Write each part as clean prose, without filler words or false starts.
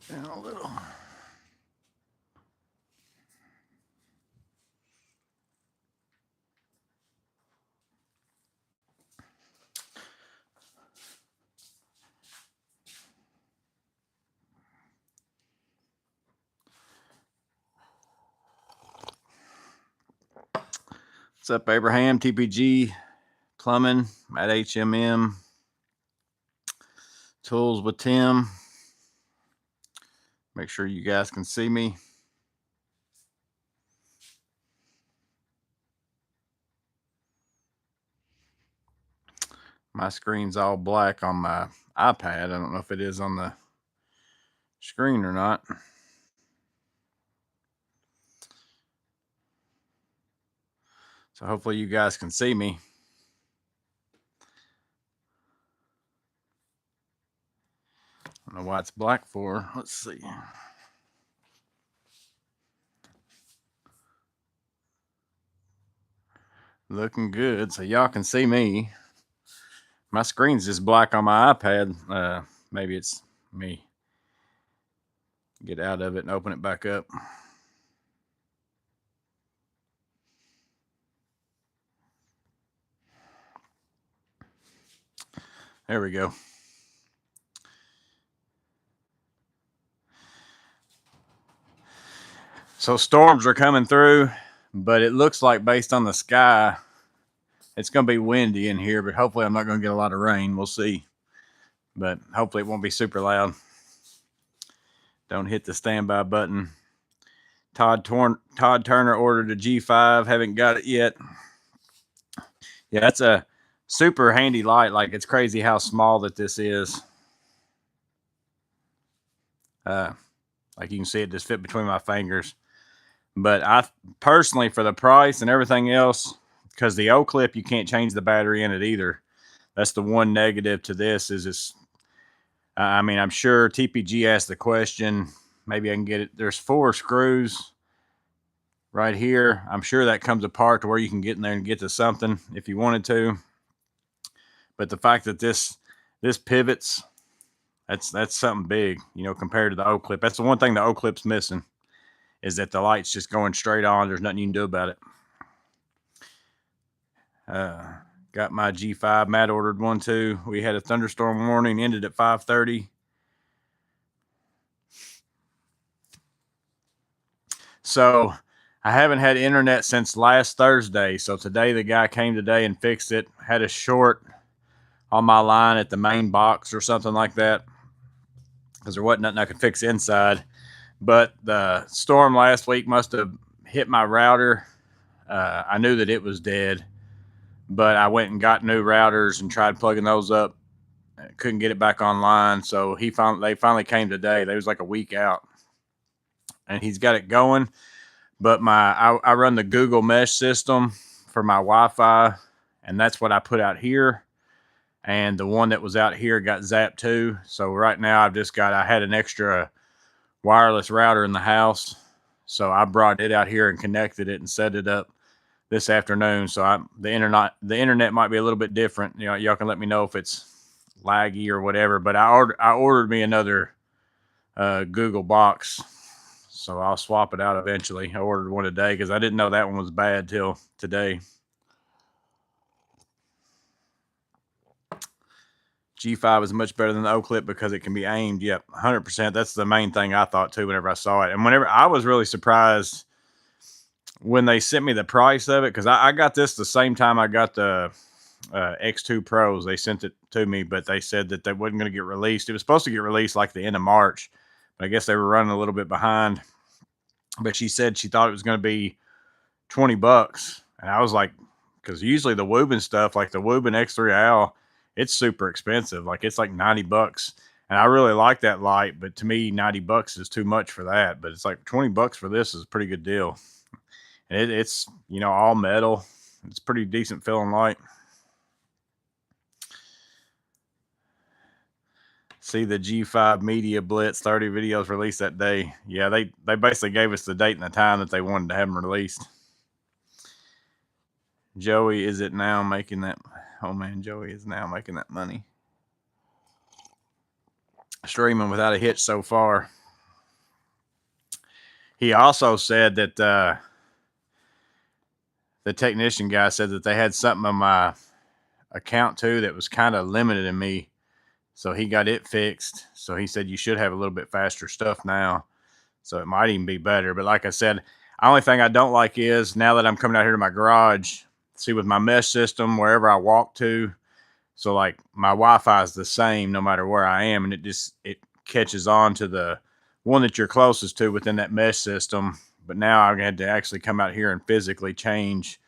Down a little. What's up, Abraham? TPG Plumbing at HMM. Tools with Tim. Make sure you guys can see me. My screen's all black on my iPad. I don't know if it is on the screen or not. So hopefully you guys can see me. I don't know why it's black for. Let's see. Looking good. So y'all can see me. My screen's just black on my iPad. Maybe it's me. Get out of it and open it back up. There we go. So storms are coming through, but it looks like based on the sky, it's going to be windy in here, but hopefully I'm not going to get a lot of rain. We'll see. But hopefully it won't be super loud. Don't hit the standby button. Todd Turner ordered a G5. Haven't got it yet. Yeah, that's a super handy light. Like, it's crazy how small that this is. Like you can see it just fit between my fingers. But I personally, for the price and everything else, because the O clip, you can't change the battery in it either. That's the one negative to this is it's, I mean, I'm sure TPG asked the question. Maybe I can get it. There's 4 screws right here. I'm sure that comes apart to where you can get in there and get to something if you wanted to. But the fact that this pivots, that's something big, you know, compared to the O clip. That's the one thing the O clip's missing, is that the light's just going straight on. There's nothing you can do about it. Got my G5. Matt ordered one too. We had a thunderstorm warning, ended at 5:30. So I haven't had internet since last Thursday. So today the guy came today and fixed it. Had a short on my line at the main box or something like that, because there wasn't nothing I could fix inside. But the storm last week must have hit my router. I knew that it was dead, but I went and got new routers and tried plugging those up. Couldn't get it back online. So they finally came today. They was like a week out, and he's got it going. But I run the Google Mesh system for my Wi-Fi, and that's what I put out here. And the one that was out here got zapped too. So right now I had an extra wireless router in the house, so I brought it out here and connected it and set it up this afternoon. So the internet might be a little bit different. You know, y'all can let me know if it's laggy or whatever. But I ordered me another Google box, so I'll swap it out eventually. I ordered one today because I didn't know that one was bad till today. G5 is much better than the O clip because it can be aimed. Yep, 100%. That's the main thing I thought too whenever I saw it. And whenever I was really surprised when they sent me the price of it, because I got this the same time I got the X2 Pros. They sent it to me, but they said that they wasn't going to get released. It was supposed to get released like the end of March, but I guess they were running a little bit behind. But she said she thought it was going to be $20. And I was like, because usually the Woobin stuff, like the Woobin X3L, it's super expensive. Like it's like $90. And I really like that light, but to me, $90 is too much for that. But it's like $20 for this is a pretty good deal. And it's, you know, all metal. It's pretty decent feeling light. See the G5 Media Blitz 30 videos released that day. Yeah, they basically gave us the date and the time that they wanted to have them released. Joey, is it now making that? Oh man, Joey is now making that money. Streaming without a hitch so far. He also said that the technician guy said that they had something on my account too that was kind of limited in me. So he got it fixed. So he said you should have a little bit faster stuff now. So it might even be better. But like I said, the only thing I don't like is now that I'm coming out here to my garage, see with my mesh system, wherever I walk to, so like my Wi-Fi is the same no matter where I am, and it catches on to the one that you're closest to within that mesh system. But now I had to actually come out here and physically change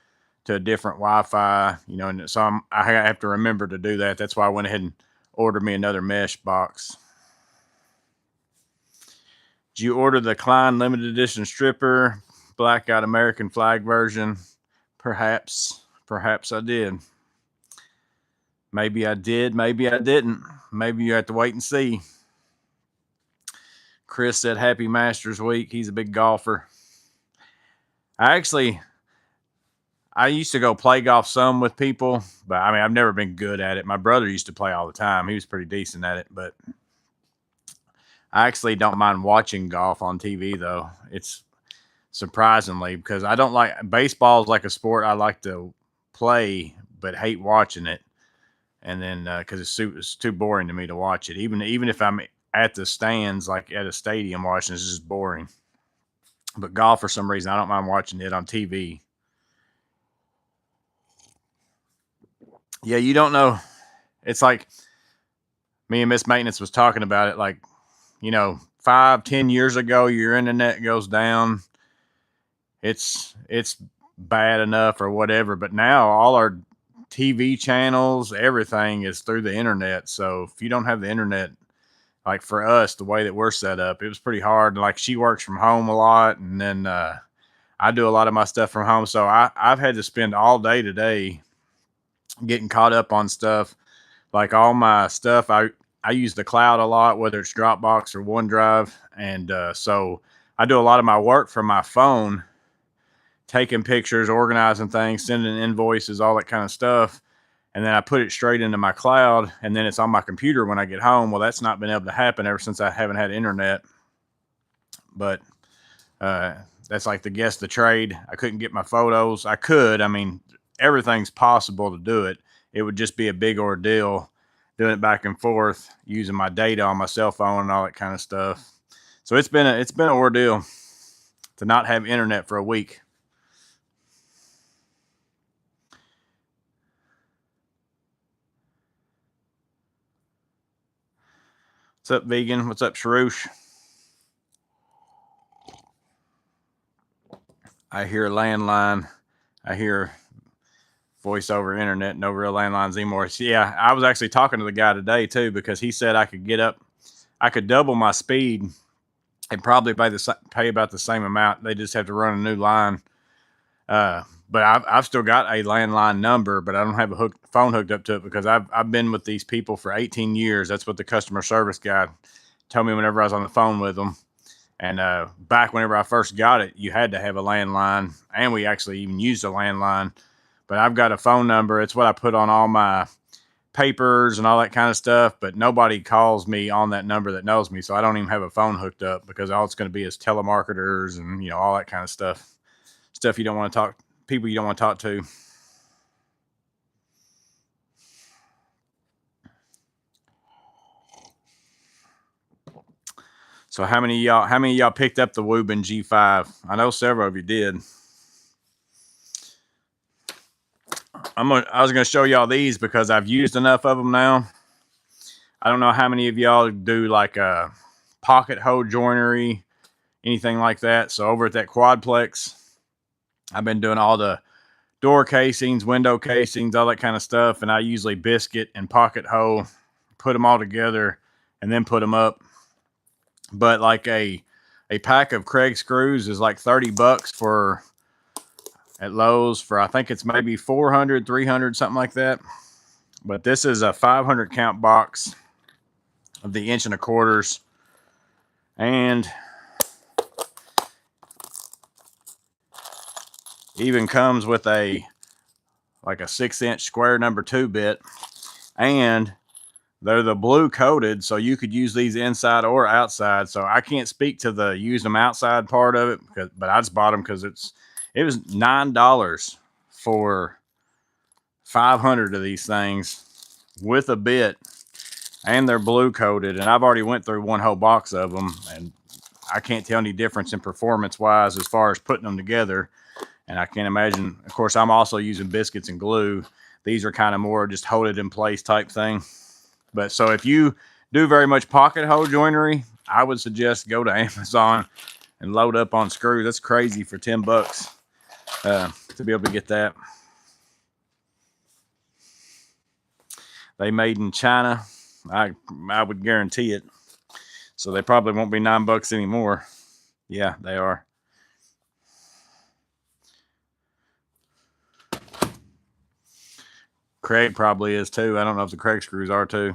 to a different Wi-Fi, and so I have to remember to do that. That's why I went ahead and ordered me another mesh box. Did you order the Klein limited edition stripper, blackout American flag version? Perhaps I did. Maybe I did, maybe I didn't. Maybe you have to wait and see. Chris said happy Masters Week. He's a big golfer. I used to go play golf some with people, but I mean, I've never been good at it. My brother used to play all the time. He was pretty decent at it, but I actually don't mind watching golf on TV though. It's surprisingly, because I don't like baseball is like a sport I like to play, but hate watching it. And then because it's too boring to me to watch it, even if I'm at the stands, like at a stadium watching, it's just boring. But golf, for some reason, I don't mind watching it on TV. Yeah, you don't know. It's like me and Miss Maintenance was talking about it. Like, 5-10 years ago, your internet goes down. It's bad enough or whatever. But now all our TV channels, everything is through the internet. So if you don't have the internet, like for us, the way that we're set up, it was pretty hard. Like she works from home a lot, and then I do a lot of my stuff from home. So I've had to spend all day today getting caught up on stuff. Like all my stuff, I use the cloud a lot, whether it's Dropbox or OneDrive. And so I do a lot of my work from my phone, taking pictures, organizing things, sending invoices, all that kind of stuff. And then I put it straight into my cloud, and then it's on my computer when I get home. Well, that's not been able to happen ever since I haven't had internet. But that's like the guess the trade. I couldn't get my photos. I could. I mean, everything's possible to do it. It would just be a big ordeal doing it back and forth, using my data on my cell phone and all that kind of stuff. So it's been an ordeal to not have internet for a week. What's up, vegan? What's up, Sharush? I hear landline. I hear voice over internet, no real landlines anymore. So yeah, I was actually talking to the guy today too, because he said I could double my speed and probably pay about the same amount. They just have to run a new line. But I've still got a landline number, but I don't have a phone hooked up to it because I've been with these people for 18 years. That's what the customer service guy told me whenever I was on the phone with them. And back whenever I first got it, you had to have a landline, and we actually even used a landline. But I've got a phone number. It's what I put on all my papers and all that kind of stuff. But nobody calls me on that number that knows me, so I don't even have a phone hooked up because all it's going to be is telemarketers and all that kind of stuff. Stuff you don't want to talk, people you don't want to talk to. So how many of y'all picked up the Woobin G5? I know several of you did. I was gonna show y'all these because I've used enough of them now. I don't know how many of y'all do like a pocket hole joinery, anything like that. So over at that Quadplex, I've been doing all the door casings, window casings, all that kind of stuff. And I usually biscuit and pocket hole, put them all together, and then put them up. But like a pack of Craig screws is like $30 at Lowe's for, I think it's maybe 400, 300, something like that. But this is a 500 count box of the 1 1/4 and even comes with like a 6-inch square number 2 bit and They're the blue coated, so you could use these inside or outside. So I can't speak to the use them outside part of it, but I just bought them because it was $9 for 500 of these things with a bit, and they're blue coated. And I've already went through one whole box of them, and I can't tell any difference in performance wise as far as putting them together. And I can't imagine. Of course, I'm also using biscuits and glue. These are kind of more just hold it in place type thing. But so if you do very much pocket hole joinery, I would suggest go to Amazon and load up on screws. That's crazy for 10 bucks to be able to get that. They made in China. I would guarantee it. So they probably won't be 9 bucks anymore. Yeah, they are. Craig probably is too. I don't know if the Craig screws are too.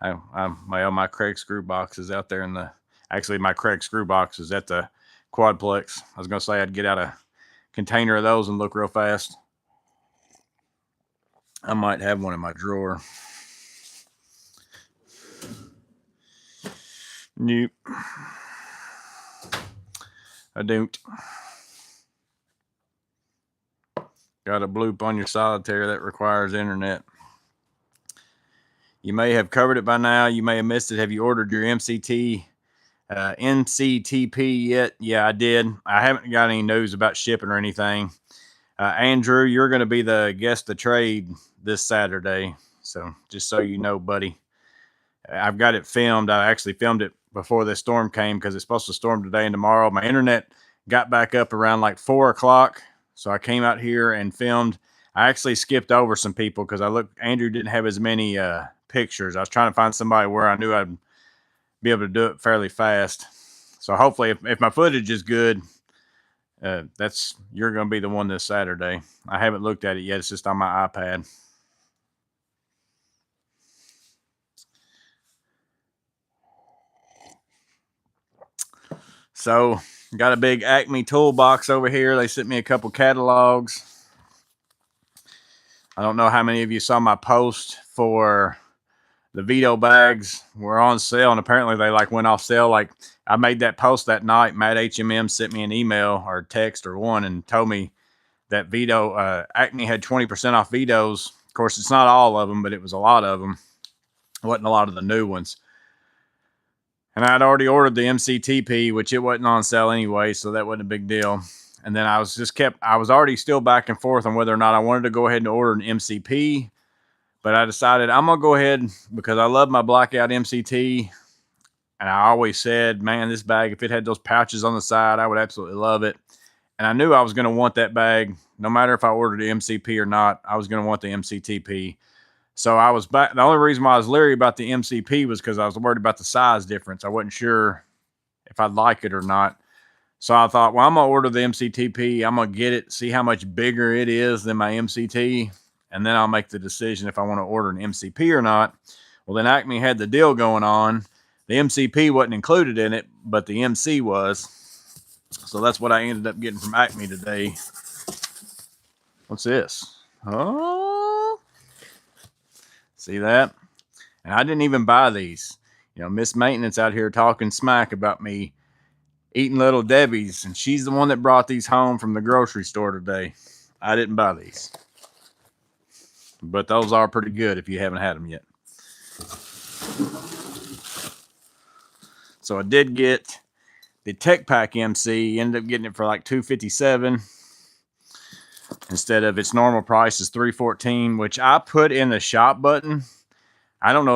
My Craig screw box is out there in the. Actually, my Craig screw box is at the Quadplex. I was gonna say I'd get out a container of those and look real fast. I might have one in my drawer. Nope. I don't. Got a bloop on your solitaire that requires internet. You may have covered it by now. You may have missed it. Have you ordered your MCTP yet? Yeah, I did. I haven't got any news about shipping or anything. Andrew, you're going to be the guest of trade this Saturday. So just so you know, buddy, I've got it filmed. I actually filmed it before the storm came because it's supposed to storm today and tomorrow. My internet got back up around like 4 o'clock. So I came out here and filmed. I actually skipped over some people because Andrew didn't have as many pictures. I was trying to find somebody where I knew I'd be able to do it fairly fast. So hopefully if my footage is good, you're going to be the one this Saturday. I haven't looked at it yet. It's just on my iPad. So got a big Acme toolbox over here. They sent me a couple catalogs. I don't know how many of you saw my post for the Veto bags were on sale, and apparently they went off sale. Like I made that post that night. Matt HMM sent me an email or text or one and told me that Veto Acme had 20% off Vetos. Of course, it's not all of them, but it was a lot of them. It wasn't a lot of the new ones. And I'd already ordered the MCTP, which it wasn't on sale anyway, so that wasn't a big deal. And then I was already still back and forth on whether or not I wanted to go ahead and order an MCP. But I decided I'm going to go ahead because I love my blackout MCT. And I always said, man, this bag, if it had those pouches on the side, I would absolutely love it. And I knew I was going to want that bag. No matter if I ordered the MCP or not, I was going to want the MCTP. So I was back. The only reason why I was leery about the MCP was because I was worried about the size difference. I wasn't sure if I'd like it or not. So I thought, well, I'm going to order the MCTP. I'm going to get it, see how much bigger it is than my MCT. And then I'll make the decision if I want to order an MCP or not. Well, then Acme had the deal going on. The MCP wasn't included in it, but the MC was. So that's what I ended up getting from Acme today. What's this? Oh, see that? And I didn't even buy these. You know, Miss Maintenance out here talking smack about me eating Little Debbie's, and she's the one that brought these home from the grocery store today. I didn't buy these. But those are pretty good if you haven't had them yet. So I did get the Tech Pack MC. Ended up getting it for like $257 instead of its normal price is $314, which I put in the shop button. I don't know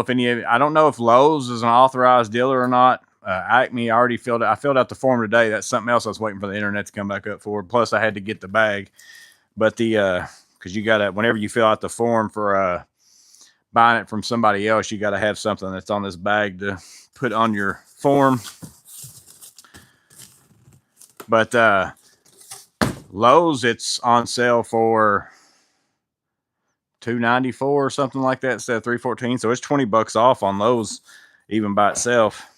if Lowe's is an authorized dealer or not. Acme, I filled out the form today. That's something else I was waiting for the internet to come back up for. Plus, I had to get the bag. But because you gotta, whenever you fill out the form for buying it from somebody else, you gotta have something that's on this bag to put on your form. But Lowe's, it's on sale for $294 or something like that instead of $314. So it's $20 off on Lowe's even by itself.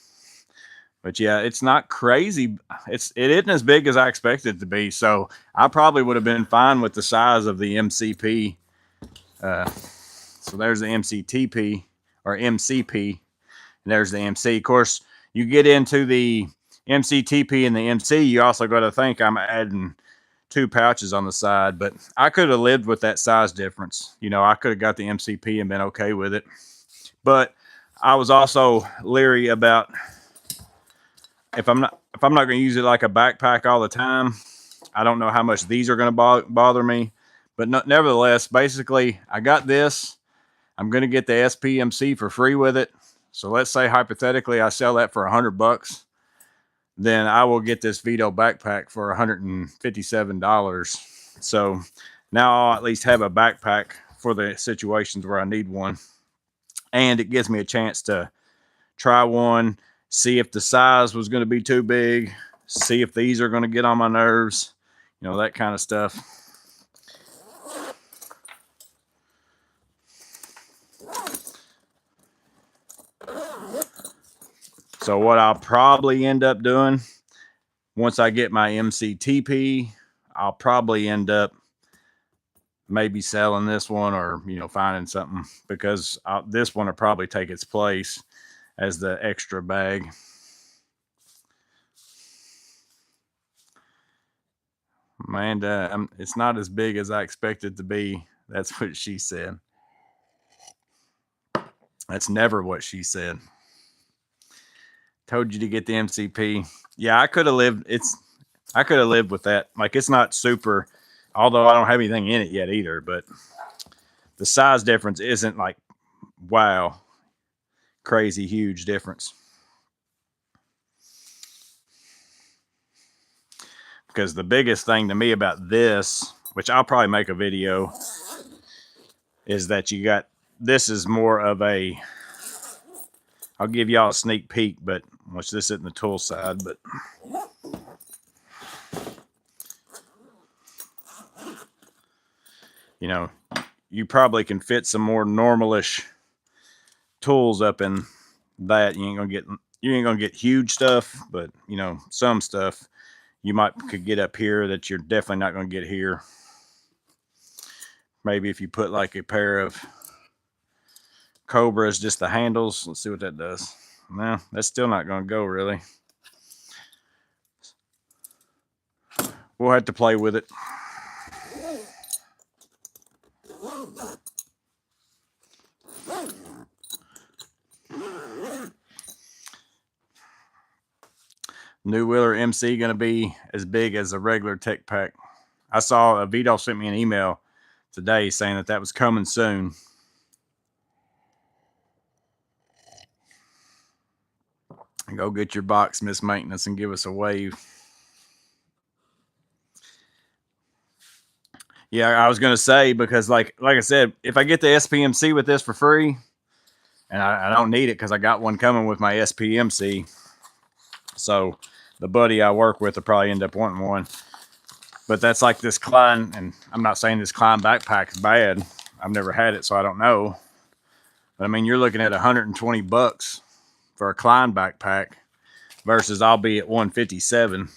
But yeah, it's not crazy. It isn't as big as I expected it to be. So I probably would have been fine with the size of the MCP. So there's the MCTP or MCP, and there's the MC. Of course, you get into the MCTP and the MC, you also got to think I'm adding 2 pouches on the side, but I could have lived with that size difference. You know, I could have got the MCP and been okay with it, but I was also leery about if I'm not going to use it like a backpack all the time. I don't know how much these are going to bother me, but nevertheless, basically, I got this. I'm going to get the SPMC for free with it. So let's say hypothetically I sell that for $100. Then I will get this Veto backpack for $157. So now I'll at least have a backpack for the situations where I need one. And it gives me a chance to try one, see if the size was going to be too big, see if these are going to get on my nerves, you know, that kind of stuff. So what I'll probably end up doing once I get my MCTP, I'll probably end up maybe selling this one or, you know, finding something, because this one will probably take its place as the extra bag. Amanda, it's not as big as I expected it to be. That's what she said. That's never what she said. Told you to get the MCP. Yeah, I could have lived. I could have lived with that. Like, it's not super, although I don't have anything in it yet either, but the size difference isn't like, wow, crazy huge difference. Because the biggest thing to me about this, which I'll probably make a video, is that you got, this is more of a, I'll give y'all a sneak peek, but which this isn't the tool side, but you know, you probably can fit some more normalish tools up in that. You ain't gonna get huge stuff, but you know, some stuff you could get up here that you're definitely not gonna get here. Maybe if you put like a pair of Cobras, just the handles. Let's see what that does. No, that's still not gonna go really. We'll have to play with it. New Wheeler MC going to be as big as a regular tech pack. I saw Veto sent me an email today saying that was coming soon. Go get your box, Miss Maintenance, and give us a wave. Yeah, I was going to say, because like I said, if I get the SPMC with this for free, and I don't need it because I got one coming with my SPMC, so the buddy I work with will probably end up wanting one. But that's like this Klein, and I'm not saying this Klein backpack is bad. I've never had it, so I don't know. But I mean, you're looking at $120 for a Klein backpack versus I'll be at $157.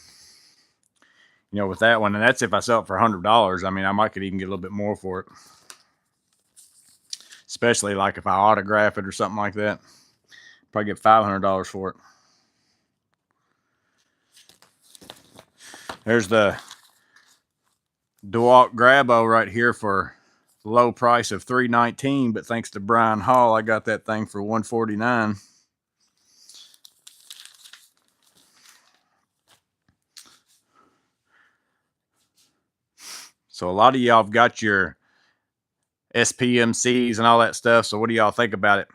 You know, with that one, and that's if I sell it for $100. I mean, I might could even get a little bit more for it, especially like if I autograph it or something like that. Probably get $500 for it. There's the DeWalt Grabo right here for the low price of $319, but thanks to Brian Hall, I got that thing for $149. So a lot of y'all have got your SPMCs and all that stuff. So what do y'all think about it?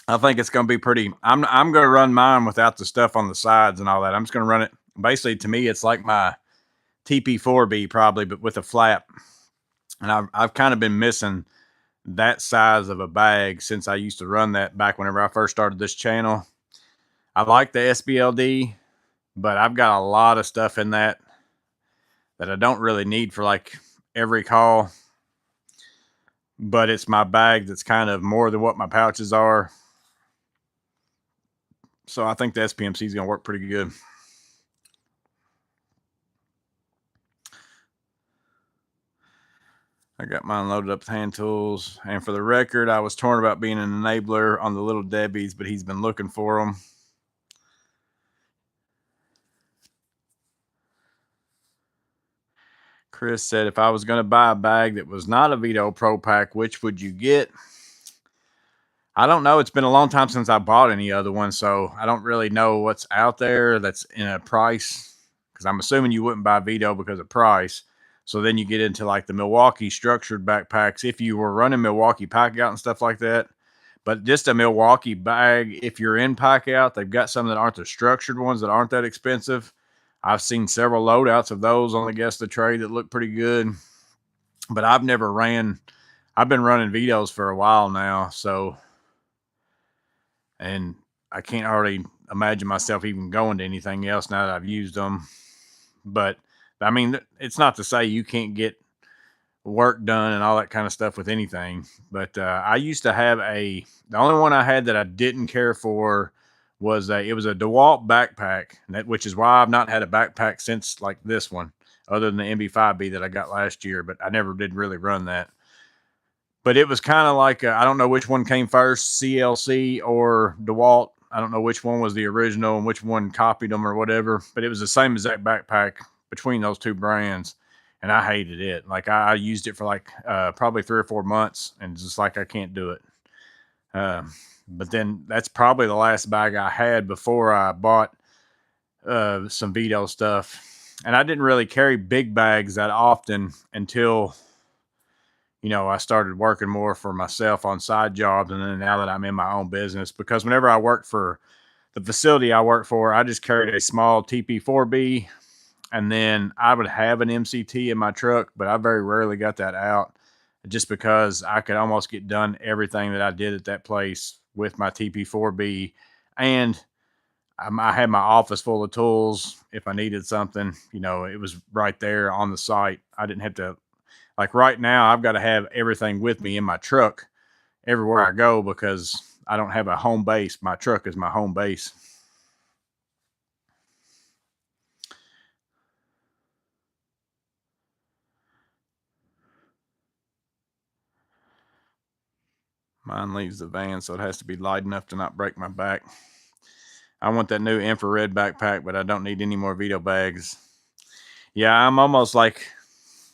I think it's going to be pretty. I'm going to run mine without the stuff on the sides and all that. I'm just going to run it. Basically, to me, it's like my TP4B probably, but with a flap. And I've kind of been missing that size of a bag since I used to run that back whenever I first started this channel. I like the SBLD, but I've got a lot of stuff in that I don't really need for like every call. But it's my bag that's kind of more than what my pouches are. So I think the SPMC is going to work pretty good. I got mine loaded up with hand tools. And for the record, I was torn about being an enabler on the Little Debbie's, but he's been looking for them. Chris said, if I was going to buy a bag that was not a Veto Pro Pack, which would you get? I don't know. It's been a long time since I bought any other one, so I don't really know what's out there that's in a price, because I'm assuming you wouldn't buy Veto because of price. So then you get into like the Milwaukee structured backpacks if you were running Milwaukee pack out and stuff like that. But just a Milwaukee bag, if you're in pack out, they've got some that aren't the structured ones that aren't that expensive. I've seen several loadouts of those on the guest of trade that look pretty good, but I've never ran. I've been running Veto's for a while now, so, and I can't already imagine myself even going to anything else now that I've used them. But I mean, it's not to say you can't get work done and all that kind of stuff with anything. But I used to have the only one I had that I didn't care for was it was a DeWalt backpack, which is why I've not had a backpack since like this one, other than the MB5B that I got last year, but I never did really run that. But it was kind of like, I don't know which one came first, CLC or DeWalt. I don't know which one was the original and which one copied them or whatever, but it was the same exact backpack between those two brands. And I hated it. Like I used it for like probably 3 or 4 months, and just like I can't do it. But then that's probably the last bag I had before I bought some Veto stuff. And I didn't really carry big bags that often until, I started working more for myself on side jobs. And then now that I'm in my own business, because whenever I worked for the facility I work for, I just carried a small TP4B, and then I would have an MCT in my truck, but I very rarely got that out, just because I could almost get done everything that I did at that place with my TP4B. And I had my office full of tools. If I needed something, it was right there on the site. I didn't have to, like right now, I've got to have everything with me in my truck everywhere I go, because I don't have a home base. My truck is my home base. Mine leaves the van, so it has to be light enough to not break my back. I want that new infrared backpack, but I don't need any more Veto bags. Yeah, I'm almost like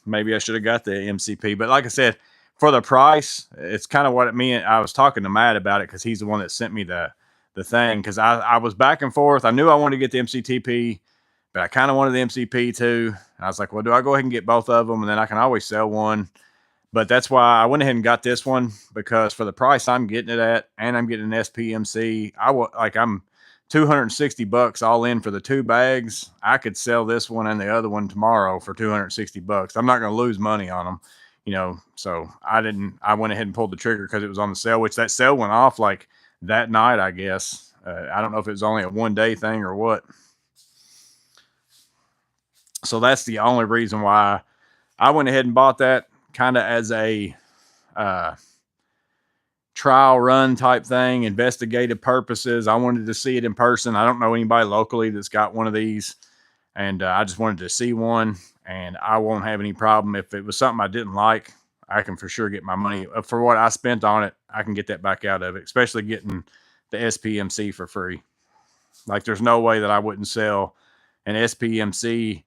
maybe I should have got the MCP, but like I said, for the price, it's kind of what I was talking to Matt about it, because he's the one that sent me the thing, because I was back and forth. I knew I wanted to get the MCTP, but I kind of wanted the MCP too. And I was like, well, do I go ahead and get both of them, and then I can always sell one? But that's why I went ahead and got this one, because for the price I'm getting it at, and I'm getting an SPMC, I'm $260 all in for the 2 bags. I could sell this one and the other one tomorrow for $260. I'm not going to lose money on them, So I went ahead and pulled the trigger because it was on the sale, which that sale went off like that night, I guess. I don't know if it was only a 1-day thing or what. So that's the only reason why I went ahead and bought that, kind of as a trial run type thing, investigative purposes. I wanted to see it in person. I don't know anybody locally that's got one of these, and I just wanted to see one, and I won't have any problem. If it was something I didn't like, I can for sure get my money for what I spent on it. I can get that back out of it, especially getting the SPMC for free. Like there's no way that I wouldn't sell an SPMC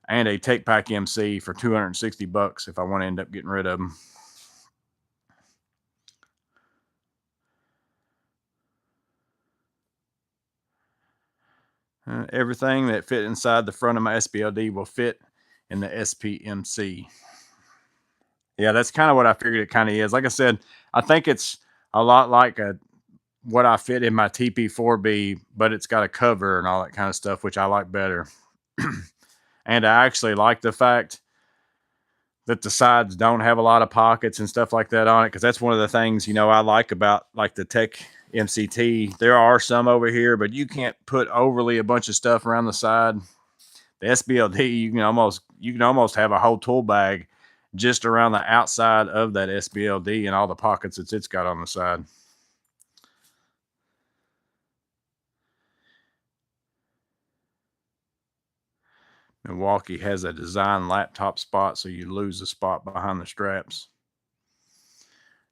and a Take Pack MC for $260 if I want to end up getting rid of them. Everything that fit inside the front of my SBLD will fit in the SPMC. Yeah, that's kind of what I figured it kind of is. Like I said, I think it's a lot like what I fit in my TP4B, but it's got a cover and all that kind of stuff, which I like better. And I actually like the fact that the sides don't have a lot of pockets and stuff like that on it, because that's one of the things I like about like the Tech MCT. There are some over here, but you can't put overly a bunch of stuff around the side. The SBLD, you can almost have a whole tool bag just around the outside of that SBLD and all the pockets that it's got on the side. Milwaukee has a design laptop spot, so you lose a spot behind the straps.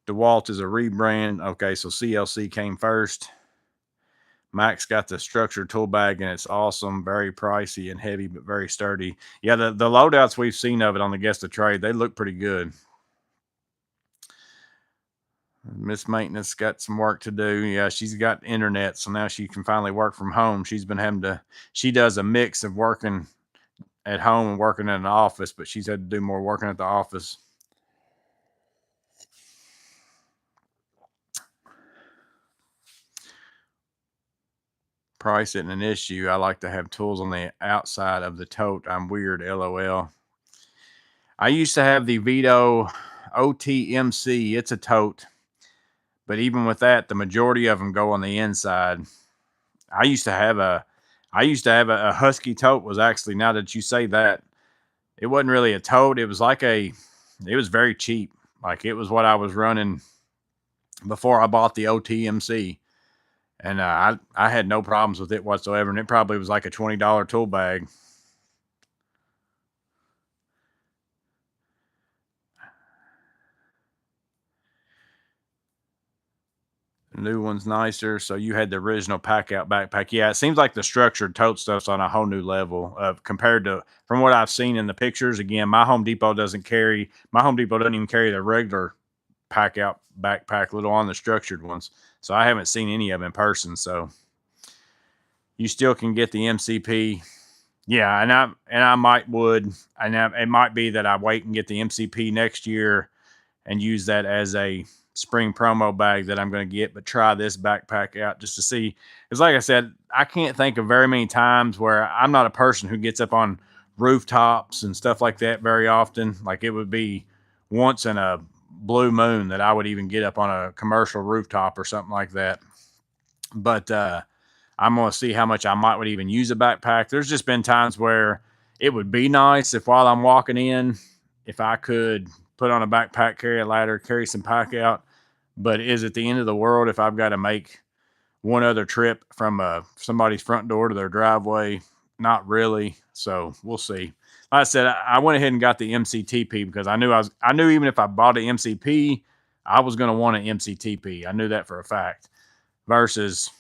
DeWalt is a rebrand. Okay, so CLC came first. Max got the structured tool bag, and it's awesome. Very pricey and heavy, but very sturdy. Yeah, the loadouts we've seen of it on the Guest of Trade, they look pretty good. Miss Maintenance got some work to do. Yeah, she's got internet, so now she can finally work from home. She's been having to, she does a mix of working at home and working in an office, but she's had to do more working at the office. Price isn't an issue. I like to have tools on the outside of the tote. I'm weird, LOL. I used to have the Veto OTMC. It's a tote, but even with that, the majority of them go on the inside. I used to have a Husky tote. Was actually, now that you say that, it wasn't really a tote. It was it was very cheap. Like, it was what I was running before I bought the OTMC. And I had no problems with it whatsoever. And it probably was like a $20 tool bag. The new one's nicer. So you had the original pack out backpack. Yeah, it seems like the structured tote stuff's on a whole new level compared to from what I've seen in the pictures. Again, my Home Depot doesn't even carry the regular pack out backpack little on the structured ones. So I haven't seen any of them in person. So you still can get the MCP. Yeah, and I might would, and it might be that I wait and get the MCP next year and use that as a spring promo bag that I'm going to get, but try this backpack out just to see. Because like I said, I can't think of very many times where I'm not a person who gets up on rooftops and stuff like that very often. Like, it would be once in a blue moon that I would even get up on a commercial rooftop or something like that. But I'm going to see how much I would even use a backpack. There's just been times where it would be nice if while I'm walking in, if I could put on a backpack, carry a ladder, carry some pack out. But is it the end of the world if I've got to make one other trip from somebody's front door to their driveway? Not really. So we'll see. Like I said, I went ahead and got the MCTP because I knew even if I bought an MCP, I was going to want an MCTP. I knew that for a fact. Versus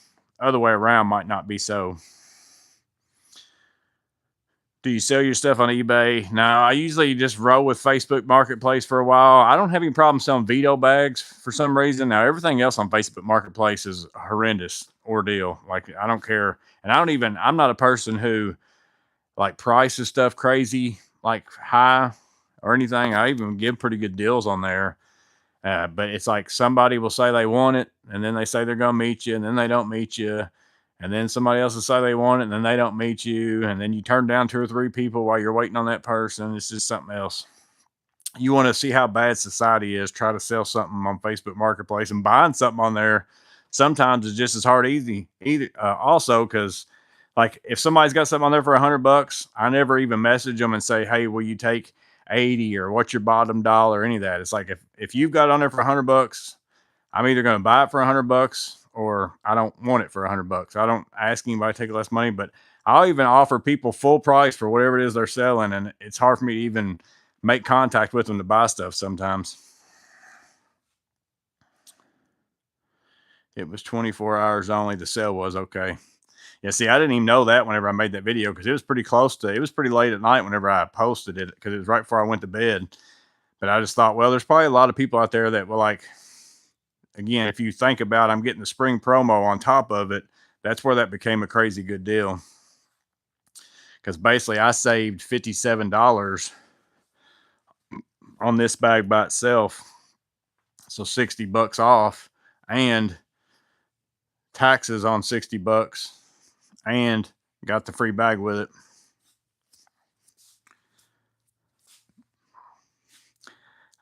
other way around might not be so. Do you sell your stuff on eBay? No, I usually just roll with Facebook Marketplace for a while. I don't have any problem selling Veto bags for some reason. Now, everything else on Facebook Marketplace is a horrendous ordeal. Like, I don't care. And I'm not a person who like prices stuff crazy, like high or anything. I even give pretty good deals on there. But it's like somebody will say they want it, and then they say they're going to meet you, and then they don't meet you. And then somebody else will say they want it, and then they don't meet you. And then you turn down 2 or 3 people while you're waiting on that person. It's just something else. You want to see how bad society is. Try to sell something on Facebook Marketplace, and buying something on there sometimes is just as hard also, because like if somebody's got something on there for $100, I never even message them and say, hey, will you take 80 or what's your bottom dollar, any of that. It's like if you've got it on there for $100, I'm either going to buy it for $100 or I don't want it for $100. I don't ask anybody to take less money, but I'll even offer people full price for whatever it is they're selling. And it's hard for me to even make contact with them to buy stuff sometimes. It was 24 hours only. The sale was okay. Yeah, see, I didn't even know that whenever I made that video because it was pretty late at night whenever I posted it because it was right before I went to bed. But I just thought, well, there's probably a lot of people out there that will like, again, if you think about I'm getting the spring promo on top of it, that's where that became a crazy good deal. Because basically I saved $57 on this bag by itself. So $60 off and taxes on $60 and got the free bag with it.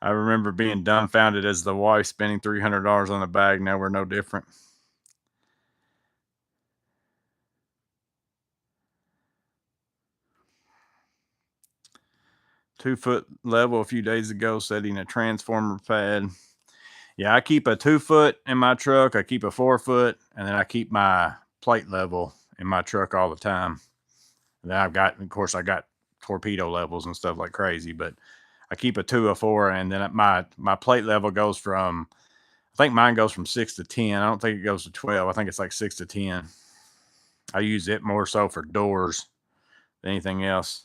I remember being dumbfounded as the wife spending $300 on a bag. Now we're no different. Two-foot level a few days ago, setting a transformer pad. Yeah, I keep a 2-foot in my truck. I keep a 4-foot, and then I keep my plate level in my truck all the time. And then of course, I got torpedo levels and stuff like crazy, but I keep a 2, a 4, and then my plate level goes from think mine goes from 6 to 10. I don't think it goes to 12. I think it's like 6 to 10. I use it more so for doors than anything else.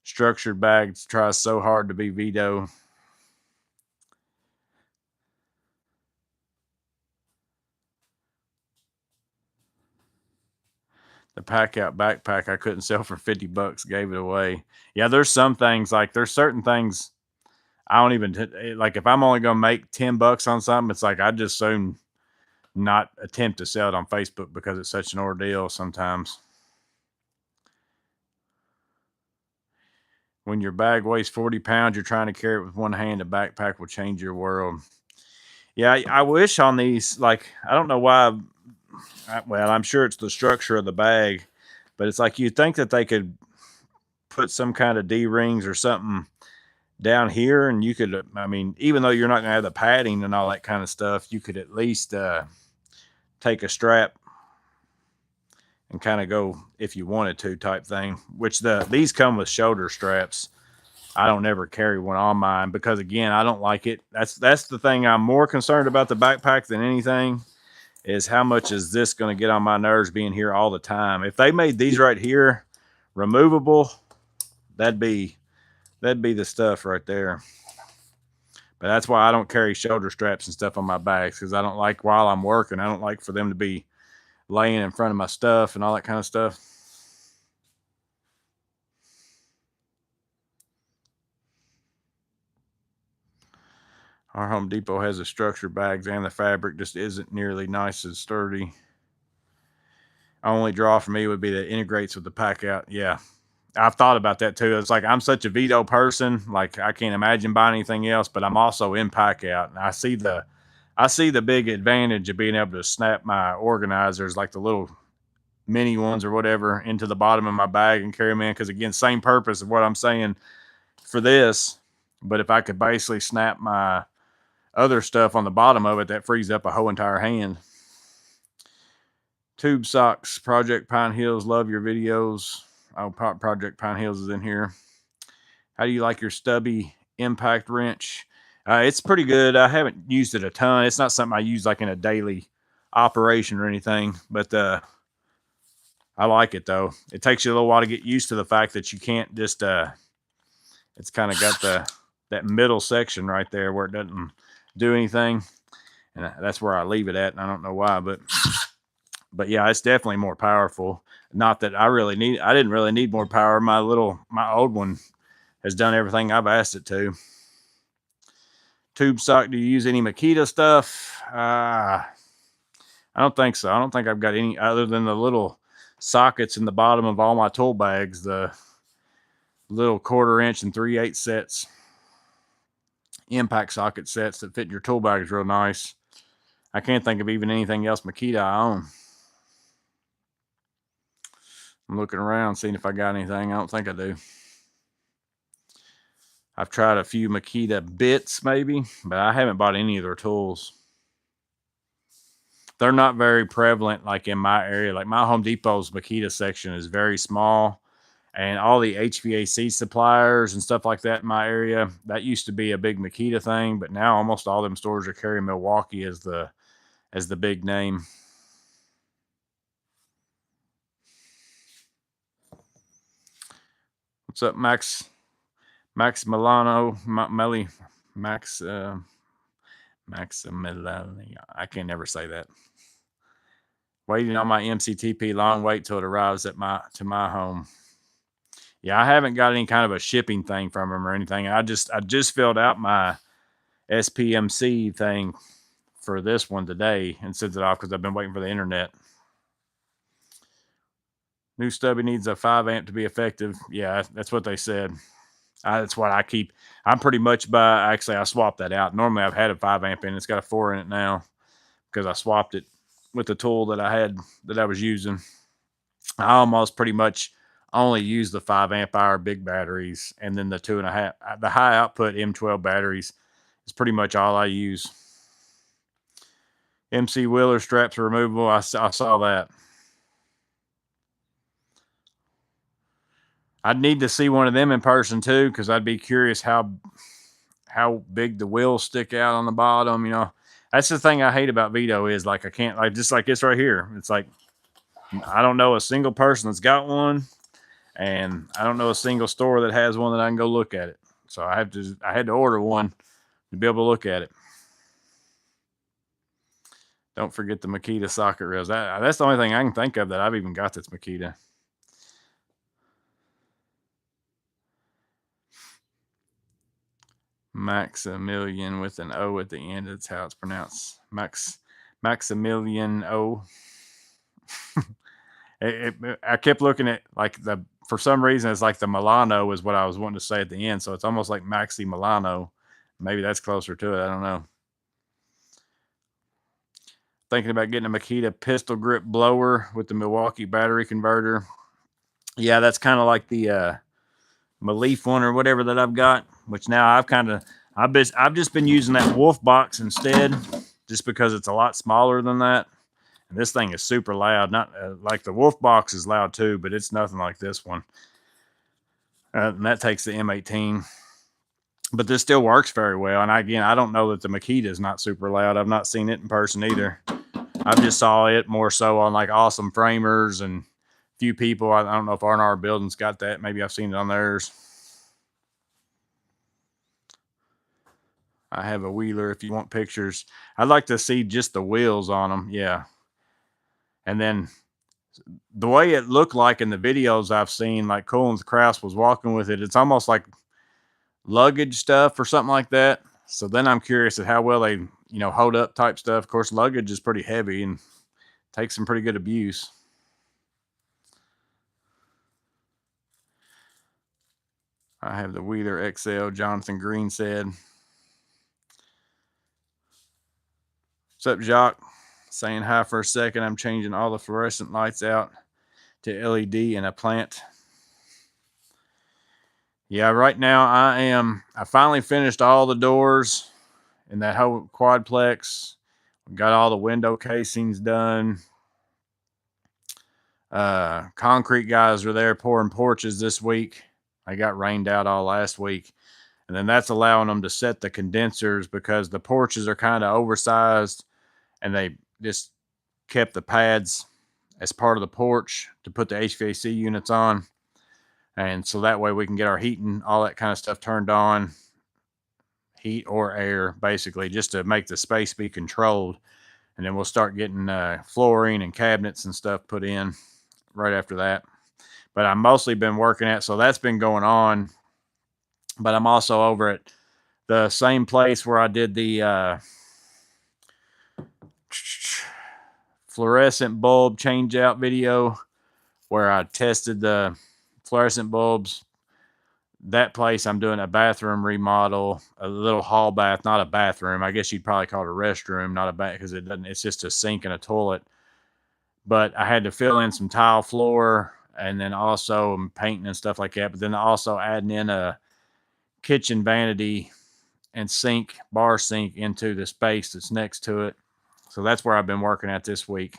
Structured bags tries so hard to be Veto. The pack out backpack I couldn't sell for 50 bucks, gave it away. Yeah, there's some things, like there's certain things I don't even like. If I'm only gonna make 10 bucks on something, it's like I just soon not attempt to sell it on Facebook because it's such an ordeal sometimes. When your bag weighs 40 pounds, you're trying to carry it with one hand. A backpack will change your world. Yeah, I wish on these, like, I don't know why. Well, I'm sure it's the structure of the bag, but it's like you'd think that they could put some kind of D rings or something down here, and you could, I mean, even though you're not going to have the padding and all that kind of stuff, you could at least take a strap and kind of go if you wanted to type thing, which these come with shoulder straps. I don't ever carry one on mine because, again, I don't like it. That's the thing I'm more concerned about the backpack than anything, is how much is this going to get on my nerves being here all the time. If they made these right here removable, that'd be the stuff right there. But that's why I don't carry shoulder straps and stuff on my bags, because I don't like, while I'm working, I don't like for them to be laying in front of my stuff and all that kind of stuff. Our Home Depot has the structured bags, and the fabric just isn't nearly nice and sturdy. Only draw for me would be that it integrates with the pack out. Yeah, I've thought about that too. It's like I'm such a Veto person. Like I can't imagine buying anything else, but I'm also in pack out, and I see the big advantage of being able to snap my organizers, like the little mini ones or whatever, into the bottom of my bag and carry them in. Because, again, same purpose of what I'm saying for this, but if I could basically snap my other stuff on the bottom of it, that frees up a whole entire hand. Tube socks, Project Pine Hills, love your videos. Oh, Project Pine Hills is in here. How do you like your stubby impact wrench? It's pretty good. I haven't used it a ton. It's not something I use like in a daily operation or anything, but I like it though. It takes you a little while to get used to the fact that you can't just it's kind of got that middle section right there where it doesn't do anything, and that's where I leave it at, and I don't know why, but yeah, it's definitely more powerful. Not that I didn't really need more power. My old one has done everything I've asked it to. Tube sock, do you use any Makita stuff? I don't think so. I don't think I've got any other than the little sockets in the bottom of all my tool bags, the little 1/4 inch and 3/8 sets, impact socket sets that fit your tool bags real nice. I can't think of even anything else Makita I own. I'm looking around, seeing if I got anything. I don't think I do. I've tried a few Makita bits maybe, but I haven't bought any of their tools. They're not very prevalent like in my area. Like my Home Depot's Makita section is very small, and all the HVAC suppliers and stuff like that in my area, that used to be a big Makita thing, but now almost all them stores are carrying Milwaukee as the big name. What's up, Max Milano, Maximiliano? I can never say that. Waiting on my MCTP, long wait till it arrives to my home. Yeah, I haven't got any kind of a shipping thing from them or anything. I just filled out my SPMC thing for this one today and sent it off because I've been waiting for the internet. New stubby needs a 5 amp to be effective. Yeah, that's what they said. That's what I keep. I'm pretty much actually, I swapped that out. Normally I've had a 5 amp in. It's got a 4 in it now because I swapped it with the tool that I was using. I almost pretty much only use the 5 amp hour big batteries, and then the 2.5, the high output M12 batteries is pretty much all I use. MC Wheeler straps are removable. I saw that. I'd need to see one of them in person too, because I'd be curious how big the wheels stick out on the bottom. You know, That's the thing I hate about Veto is like I can't like just like this right here. It's like I don't know a single person that's got one, and I don't know a single store that has one that I can go look at it. So I had to order one to be able to look at it. Don't forget the Makita socket rails. That's the only thing I can think of that I've even got that's Makita. Maximilian with an O at the end. That's how it's pronounced. Maximilian O. I kept looking at like for some reason it's like the Milano is what I was wanting to say at the end. So it's almost like Maxi Milano. Maybe that's closer to it. I don't know. Thinking about getting a Makita pistol grip blower with the Milwaukee battery converter. Yeah, that's kind of like the Maleef one or whatever that I've got, which now I've just been using that Wolf box instead, just because it's a lot smaller than that. And this thing is super loud. Not like the Wolf box is loud too, but it's nothing like this one. And that takes the M18. But this still works very well. And again, I don't know that the Makita is not super loud. I've not seen it in person either. I just saw it more so on like Awesome Framers and few people. I don't know if R&R Building's got that. Maybe I've seen it on theirs. I have a Wheeler if you want pictures. I'd like to see just the wheels on them. Yeah. And then the way it looked like in the videos I've seen, like Coolins Kraus was walking with it, it's almost like luggage stuff or something like that. So then I'm curious at how well they, hold up type stuff. Of course, luggage is pretty heavy and takes some pretty good abuse. I have the Wheeler XL, Jonathan Green said. What's up, Jacques? Saying hi for a second. I'm changing all the fluorescent lights out to LED in a plant. Yeah, right now I finally finished all the doors in that whole quadplex. Got all the window casings done. Concrete guys are there pouring porches this week. I got rained out all last week. And then that's allowing them to set the condensers because the porches are kind of oversized and they just kept the pads as part of the porch to put the HVAC units on. And so that way we can get our heating, all that kind of stuff turned on, heat or air, basically, just to make the space be controlled. And then we'll start getting flooring and cabinets and stuff put in right after that. But I've mostly been working at, so that's been going on. But I'm also over at the same place where I did the fluorescent bulb change out video where I tested the fluorescent bulbs. That place I'm doing a bathroom remodel, a little hall bath, not a bathroom. I guess you'd probably call it a restroom, not a bath, because it's just a sink and a toilet. But I had to fill in some tile floor and then also painting and stuff like that. But then also adding in a kitchen vanity and sink, bar sink into the space that's next to it. So that's where I've been working at this week.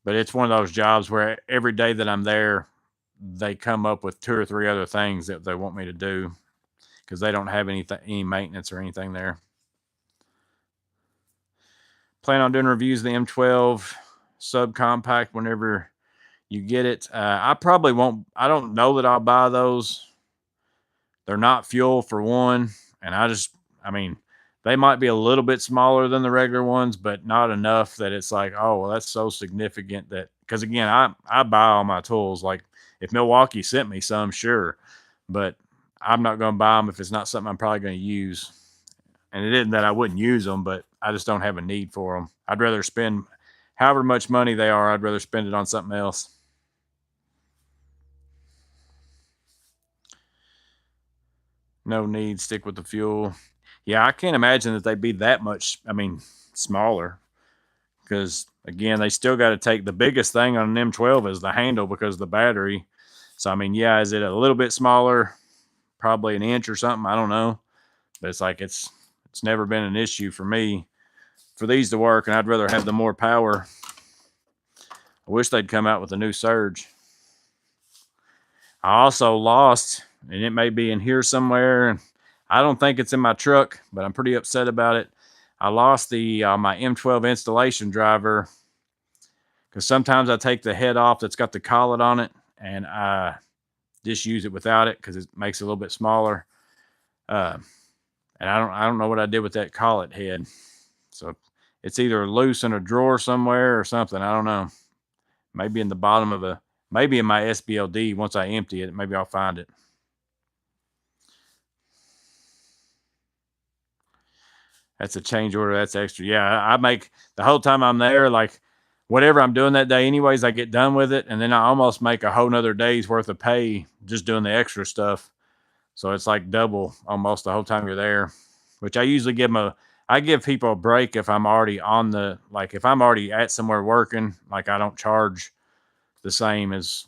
But it's one of those jobs where every day that I'm there, they come up with 2 or 3 other things that they want me to do because they don't have any maintenance or anything there. Plan on doing reviews of the M12 subcompact whenever you get it. I probably won't. I don't know that I'll buy those. They're not fuel for one. And I mean, they might be a little bit smaller than the regular ones, but not enough that it's like, oh, well, that's so significant that, because again, I buy all my tools. Like if Milwaukee sent me some, sure, but I'm not going to buy them if it's not something I'm probably going to use. And it isn't that I wouldn't use them, but I just don't have a need for them. I'd rather spend however much money they are, I'd rather spend it on something else. No need, stick with the fuel. Yeah, I can't imagine that they'd be that much, smaller. Because, again, they still got to take the biggest thing on an M12 is the handle because of the battery. So, yeah, is it a little bit smaller? Probably an inch or something. I don't know. But it's like it's never been an issue for me for these to work, and I'd rather have the more power. I wish they'd come out with a new Surge. I also lost, and it may be in here somewhere. I don't think it's in my truck, but I'm pretty upset about it. I lost the my M12 installation driver because sometimes I take the head off that's got the collet on it, and I just use it without it because it makes it a little bit smaller. Uh, and I don't know what I did with that collet head. So it's either loose in a drawer somewhere or something. I don't know. Maybe in the bottom of maybe in my SBLD. Once I empty it, maybe I'll find it. That's a change order. That's extra. Yeah, I make the whole time I'm there, like whatever I'm doing that day, anyways, I get done with it. And then I almost make a whole nother day's worth of pay just doing the extra stuff. So it's like double almost the whole time you're there, which I usually I give people a break if I'm already like if I'm already at somewhere working, like I don't charge the same as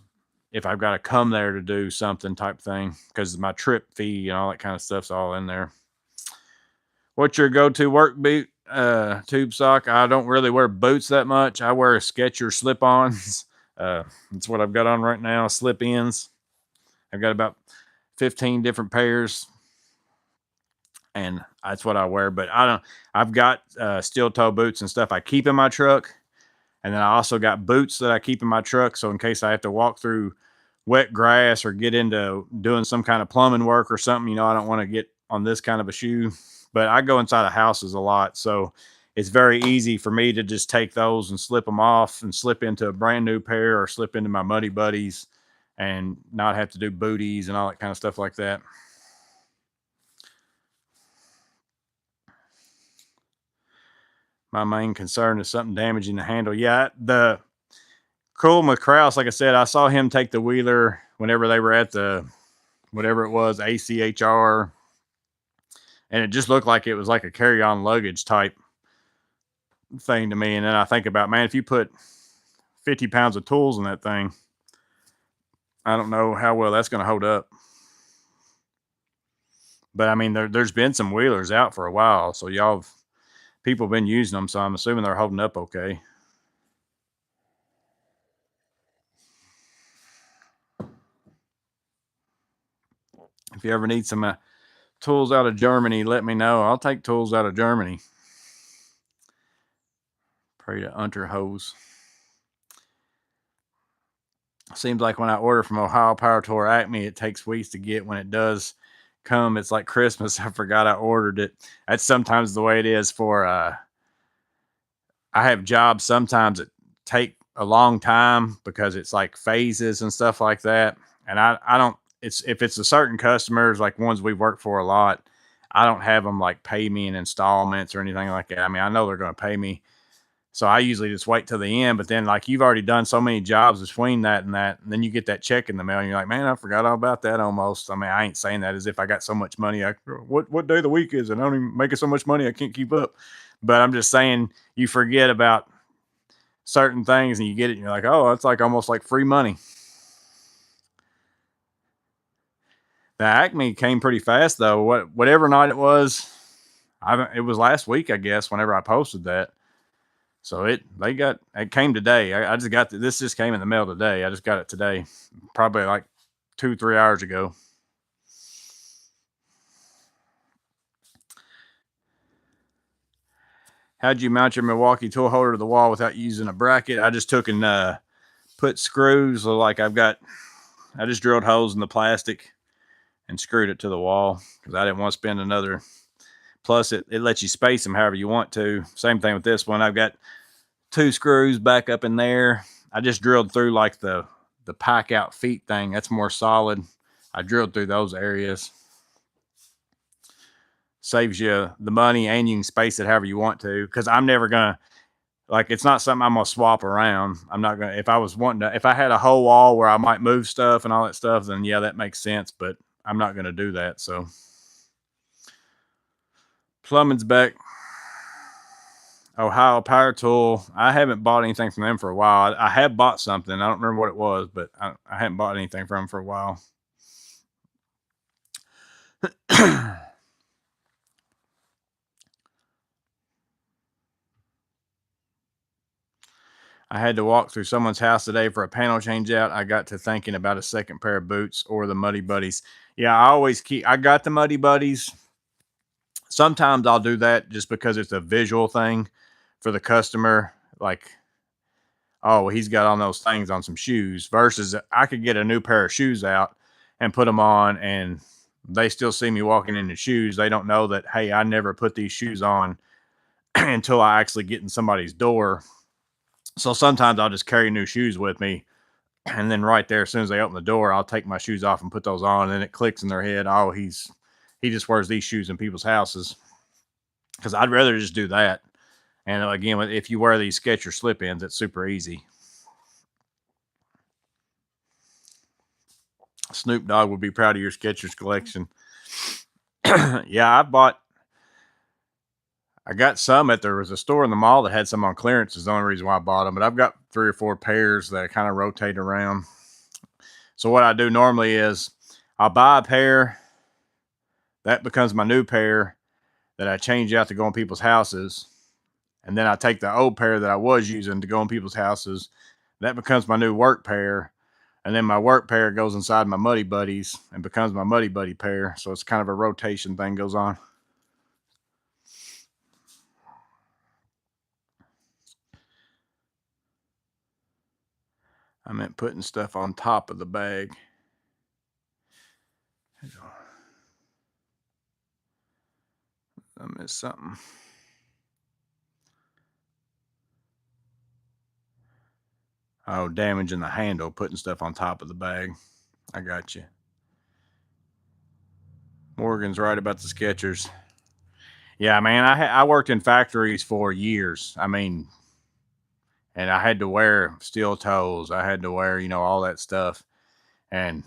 if I've got to come there to do something type thing because my trip fee and all that kind of stuff's all in there. What's your go-to work boot? Tube sock. I don't really wear boots that much. I wear Skechers slip-ons. That's what I've got on right now. Slip-ins. I've got about 15 different pairs, and that's what I wear. But I've got steel toe boots and stuff I keep in my truck, and then I also got boots that I keep in my truck. So in case I have to walk through wet grass or get into doing some kind of plumbing work or something, I don't want to get on this kind of a shoe. But I go inside of houses a lot, so it's very easy for me to just take those and slip them off and slip into a brand new pair or slip into my Muddy Buddies and not have to do booties and all that kind of stuff like that. My main concern is something damaging the handle. Yeah, the Cool McCrouse, like I said, I saw him take the wheeler whenever they were at the whatever it was, ACHR, and it just looked like it was like a carry-on luggage type thing to me. And then I think about, man, if you put 50 pounds of tools in that thing, I don't know how well that's going to hold up. But I mean, there's been some wheelers out for a while, so people have been using them, so I'm assuming they're holding up okay. If you ever need some tools out of Germany, let me know. I'll take tools out of Germany. Pray to Unterhose. Seems like when I order from Ohio Power Tour Acme, it takes weeks to get. When it does come, it's like Christmas. I forgot I ordered it. That's sometimes the way it is for I have jobs sometimes that take a long time because it's like phases and stuff like that. And I don't it's if it's a certain customers like ones we work for a lot, I don't have them like pay me in installments or anything like that. I mean, I know they're going to pay me. So I usually just wait till the end, but then like you've already done so many jobs between that, and then you get that check in the mail and you're like, man, I forgot all about that almost. I mean, I ain't saying that as if I got so much money. What day of the week is it? I don't even making so much money I can't keep up. But I'm just saying you forget about certain things and you get it and you're like, oh, it's like almost like free money. The Acme came pretty fast though. Whatever night it was, it was last week, I guess, whenever I posted that. So it came today. I just got this just came in the mail today. I just got it today, probably like 2-3 hours ago. How'd you mount your Milwaukee tool holder to the wall without using a bracket? I just took and put screws. So like I just drilled holes in the plastic and screwed it to the wall because I didn't want to spend another. Plus, it lets you space them however you want to. Same thing with this one. I've got 2 screws back up in there. I just drilled through like the pack out feet thing. That's more solid. I drilled through those areas. Saves you the money and you can space it however you want to. Because I'm never gonna it's not something I'm gonna swap around. I'm not gonna if I had a whole wall where I might move stuff and all that stuff, then yeah, that makes sense. But I'm not gonna do that. So plumbing's back. Ohio Power Tool. I haven't bought anything from them for a while. I have bought something. I don't remember what it was, but I haven't bought anything from them for a while. I had to walk through someone's house today for a panel change out. I got to thinking about a second pair of boots or the Muddy Buddies. Yeah, I got the Muddy Buddies. Sometimes I'll do that just because it's a visual thing for the customer. Like, oh, he's got on those things on some shoes, versus I could get a new pair of shoes out and put them on, and they still see me walking in the shoes. They don't know that, hey, I never put these shoes on until I actually get in somebody's door. So sometimes I'll just carry new shoes with me. And then right there, as soon as they open the door, I'll take my shoes off and put those on. And it clicks in their head, oh, he just wears these shoes in people's houses. Because I'd rather just do that. And again, if you wear these Skechers slip-ins, it's super easy. Snoop Dogg would be proud of your Skechers collection. Yeah, I got some there was a store in the mall that had some on clearance. Is the only reason why I bought them. But I've got 3 or 4 pairs that I kind of rotate around. So what I do normally is I'll buy a pair. That becomes my new pair that I change out to go in people's houses. And then I take the old pair that I was using to go in people's houses. That becomes my new work pair. And then my work pair goes inside my Muddy Buddies and becomes my Muddy Buddy pair. So it's kind of a rotation thing goes on. I meant putting stuff on top of the bag. I missed something. Oh, damaging the handle, putting stuff on top of the bag. I got you. Morgan's right about the Skechers. Yeah, man, I worked in factories for years. I mean, and I had to wear steel toes. I had to wear, all that stuff, and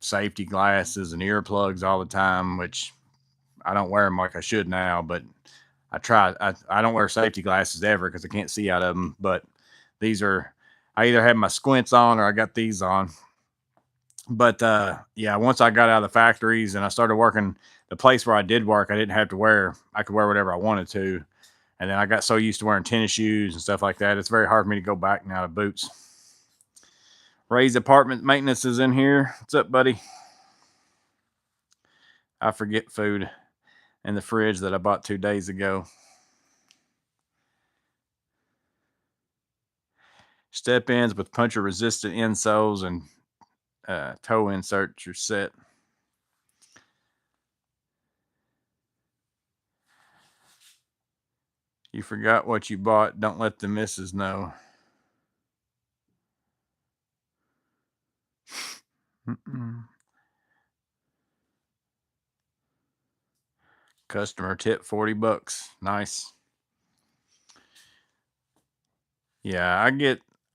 safety glasses and earplugs all the time, which I don't wear them like I should now, but I try. I don't wear safety glasses ever because I can't see out of them. But these are, I either have my squints on or I got these on. But yeah, once I got out of the factories and I started working the place where I did work, I didn't have to wear, I could wear whatever I wanted to. And then I got so used to wearing tennis shoes and stuff like that, it's very hard for me to go back now to boots. Ray's apartment maintenance is in here. What's up, buddy? I forget food in the fridge that I bought 2 days ago. Step ins with puncher resistant insoles and toe inserts are set. You forgot what you bought. Don't let the missus know. Customer tip $40. Nice. Yeah,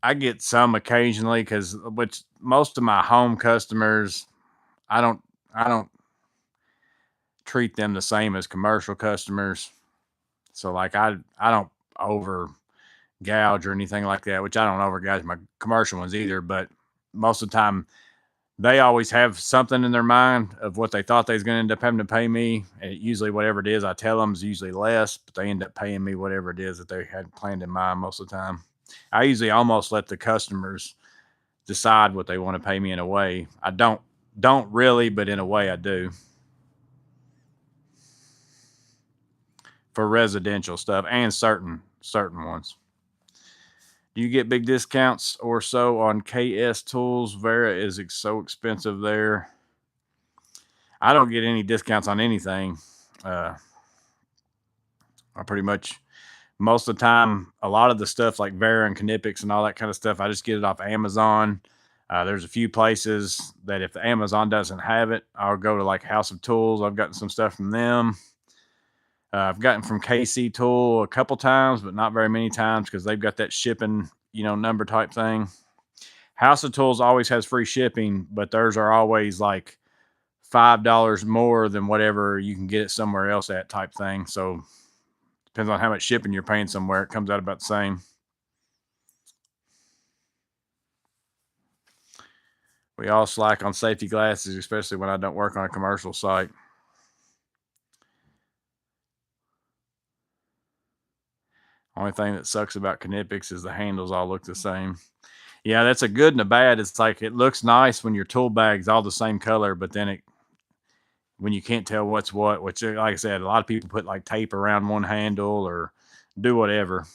I get some occasionally because which most of my home customers, I don't treat them the same as commercial customers. So like I don't over gouge or anything like that, which I don't over gouge my commercial ones either. But most of the time, they always have something in their mind of what they thought they was going to end up having to pay me. And usually whatever it is I tell them is usually less, but they end up paying me whatever it is that they had planned in mind most of the time. I usually almost let the customers decide what they want to pay me in a way. I don't really, but in a way I do. For residential stuff and certain ones. Do you get big discounts or so on KS tools? Vera is so expensive there. I don't get any discounts on anything. I pretty much most of the time, a lot of the stuff like Vera and Knipex and all that kind of stuff, I just get it off Amazon. There's a few places that if the Amazon doesn't have it, I'll go to like House of Tools. I've gotten some stuff from them. I've gotten from KC Tool a couple times, but not very many times because they've got that shipping, number type thing. House of Tools always has free shipping, but theirs are always like $5 more than whatever you can get it somewhere else at type thing. So depends on how much shipping you're paying somewhere. It comes out about the same. We all slack on safety glasses, especially when I don't work on a commercial site. Only thing that sucks about Knipex is the handles all look the same. Yeah, that's a good and a bad. It's like it looks nice when your tool bag's all the same color, but then when you can't tell what's what, which, like I said, a lot of people put like tape around one handle or do whatever.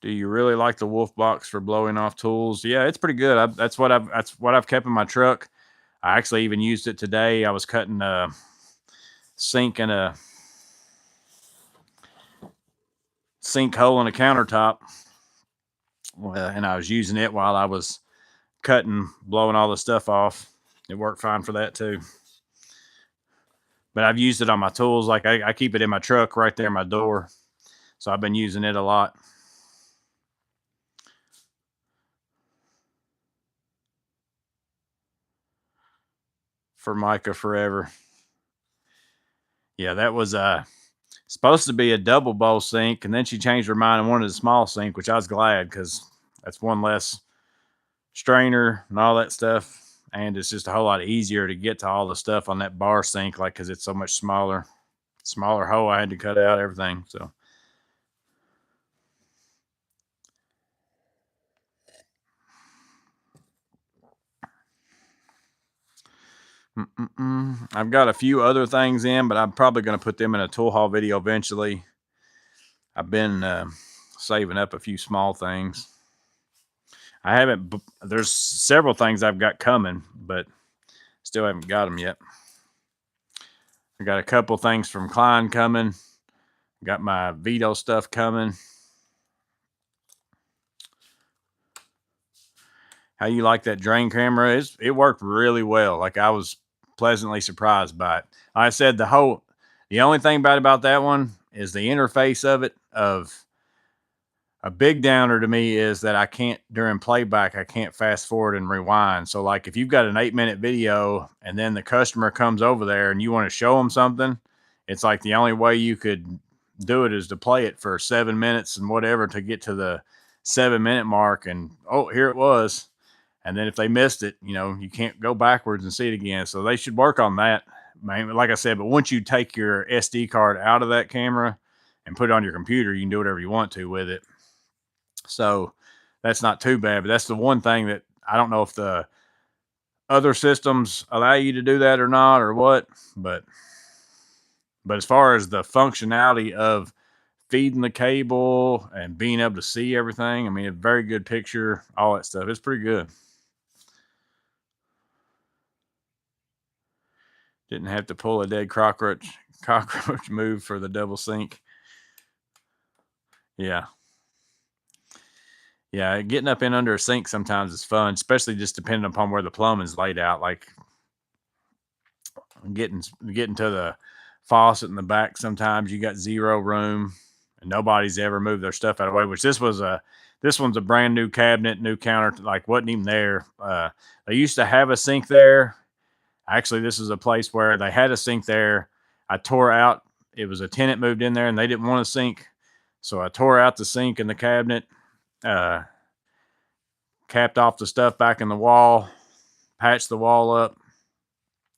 Do you really like the Wolf box for blowing off tools? Yeah, it's pretty good. That's what I've kept in my truck. I actually even used it today. I was cutting a sink and a sinkhole in a countertop, and I was using it while I was cutting, blowing all the stuff off. It worked fine for that too. But I've used it on my tools. Like I keep it in my truck right there in my door. So I've been using it a lot. For Micah Forever. Yeah, that was supposed to be a double bowl sink, and then she changed her mind and wanted a small sink, which I was glad because that's one less strainer and all that stuff. And it's just a whole lot easier to get to all the stuff on that bar sink, like because it's so much smaller hole I had to cut out, everything. So I've got a few other things in, but I'm probably going to put them in a tool haul video eventually. I've been saving up a few small things. I haven't, there's several things I've got coming, but still haven't got them yet. I got a couple things from Klein coming. Got my Veto stuff coming. How you like that drain camera? It worked really well. Like I was pleasantly surprised by it. Like I said, the only thing bad about that one is the interface of it. Of a big downer to me is that I can't, during playback, I can't fast forward and rewind. So like if you've got an 8-minute video and then the customer comes over there and you want to show them something, it's like the only way you could do it is to play it for 7 minutes and whatever to get to the 7-minute mark. And oh, here it was. And then if they missed it, you can't go backwards and see it again. So they should work on that. Like I said, but once you take your SD card out of that camera and put it on your computer, you can do whatever you want to with it. So that's not too bad. But that's the one thing that I don't know if the other systems allow you to do that or not or what. But as far as the functionality of feeding the cable and being able to see everything, I mean, a very good picture, all that stuff. It's pretty good. Didn't have to pull a dead cockroach move for the double sink. Yeah. Yeah, getting up in under a sink sometimes is fun, especially just depending upon where the plumbing's laid out. Like getting to the faucet in the back, sometimes you got zero room and nobody's ever moved their stuff out of the way, which this one's a brand new cabinet, new counter, like wasn't even there. They used to have a sink there. Actually, this is a place where they had a sink there. I tore out, it was a tenant moved in there and they didn't want a sink. So I tore out the sink in the cabinet, capped off the stuff back in the wall, patched the wall up.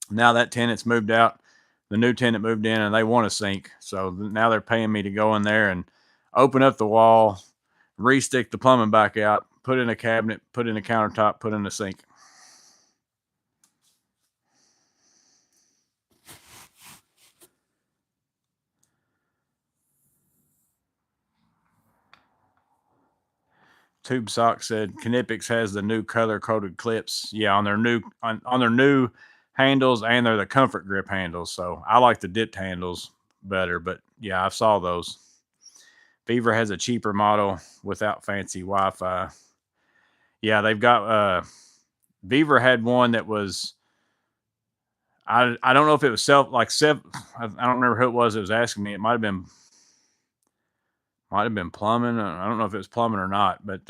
Now that tenant's moved out. The new tenant moved in and they want a sink. So now they're paying me to go in there and open up the wall, re-stick the plumbing back out, put in a cabinet, put in a countertop, put in a sink. Tube Sock said Knipex has the new color coded clips. Yeah, on their new handles, and they're the comfort grip handles. So I like the dipped handles better, but yeah, I saw those. Beaver has a cheaper model without fancy Wi-Fi. Yeah, they've got Beaver had one that was I don't know if it was I don't remember who it was that was asking me. It might have been plumbing. I don't know if it was plumbing or not, but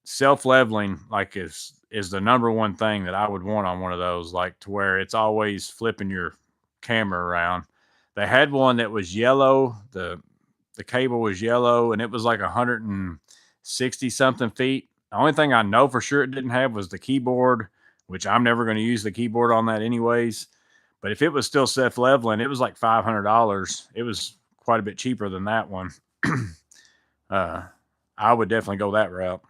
self-leveling like is the number one thing that I would want on one of those, like to where it's always flipping your camera around. They had one that was yellow. The cable was yellow and it was like 160 something feet. The only thing I know for sure it didn't have was the keyboard, which I'm never going to use the keyboard on that anyways. But if it was still self-leveling, it was like $500. It was quite a bit cheaper than that one. I would definitely go that route.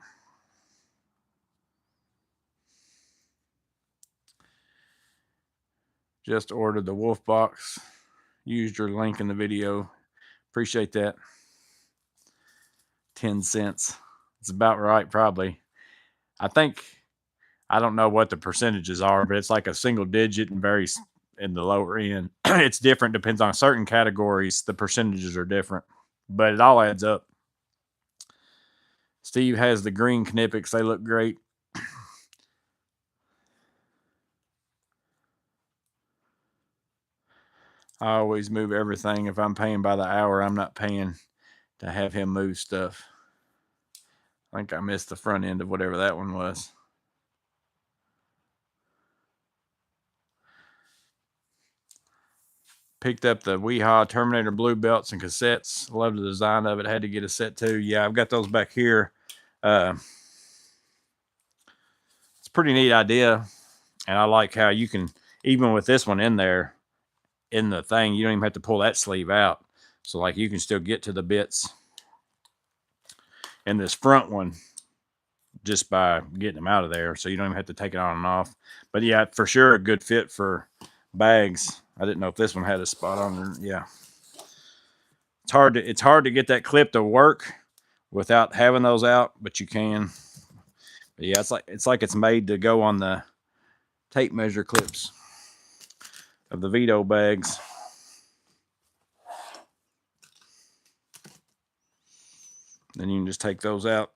Just ordered the wolf box. Used your link in the video. Appreciate that. 10 cents. It's about right, probably. I think, I don't know what the percentages are, but it's like a single digit and varies in the lower end. It's different, depends on certain categories. The percentages are different, but it all adds up. Steve has the green Knippets. They look great. I always move everything. If I'm paying by the hour, I'm not paying to have him move stuff. I think I missed the front end of whatever that one was. Picked up the Weehaw Terminator blue belts and cassettes. Love the design of it. Had to get a set too. Yeah, I've got those back here. It's a pretty neat idea. And I like how you can, even with this one in there, in the thing, you don't even have to pull that sleeve out. So like you can still get to the bits in this front one just by getting them out of there. So you don't even have to take it on and off. But yeah, for sure a good fit for bags. I didn't know if this one had a spot on there. Yeah. It's hard to get that clip to work without having those out, but you can. But yeah, it's like it's made to go on the tape measure clips of the Veto bags. Then you can just take those out.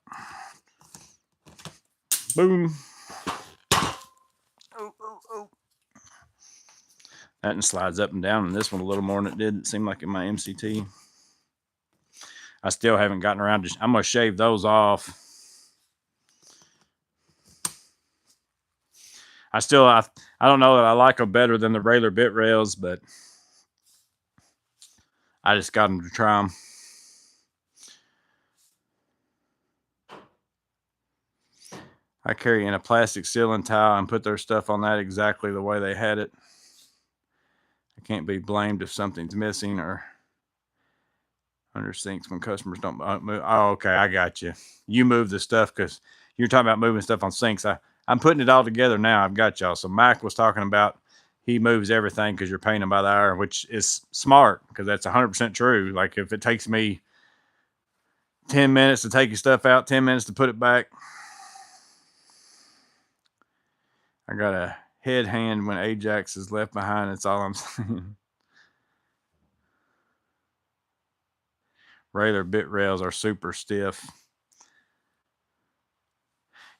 Boom. Oh, oh, oh. That one slides up and down, and this one a little more than it did. It seemed like in my MCT. I still haven't gotten around to. I'm gonna shave those off. I don't know that I like them better than the regular bit rails, but I just got them to try them. I carry in a plastic sealing towel and put their stuff on that exactly the way they had it. I can't be blamed if something's missing or under sinks when customers don't move. Oh, okay, I got you. You move the stuff because you're talking about moving stuff on sinks. I'm putting it all together now. I've got y'all. So Mac was talking about he moves everything because you're paying him by the hour, which is smart because that's 100% true. Like if it takes me 10 minutes to take your stuff out, 10 minutes to put it back, I got a head hand when Ajax is left behind. That's all I'm saying. Regular bit rails are super stiff.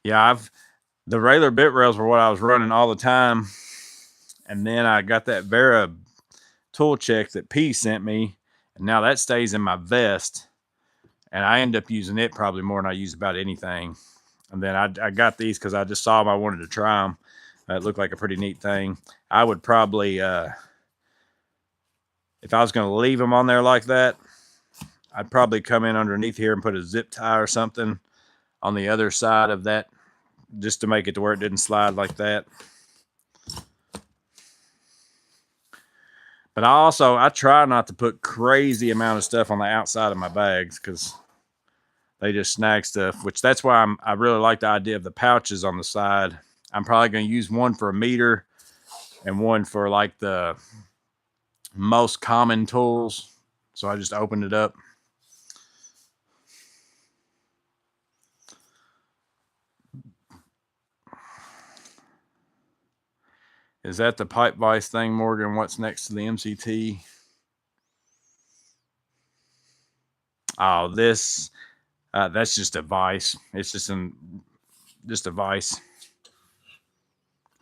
Yeah, the regular bit rails were what I was running all the time. And then I got that Vera tool check that P sent me. And now that stays in my vest. And I end up using it probably more than I use about anything. And then I got these because I just saw them. I wanted to try them. It looked like a pretty neat thing. I would probably, if I was going to leave them on there like that, I'd probably come in underneath here and put a zip tie or something on the other side of that just to make it to where it didn't slide like that. But I try not to put crazy amount of stuff on the outside of my bags because they just snag stuff, which that's why I really like the idea of the pouches on the side. I'm probably going to use one for a meter and one for like the most common tools. So I just opened it up. Is that the pipe vise thing, Morgan? What's next to the MCT? Oh, this, that's just a vise. It's just a vise.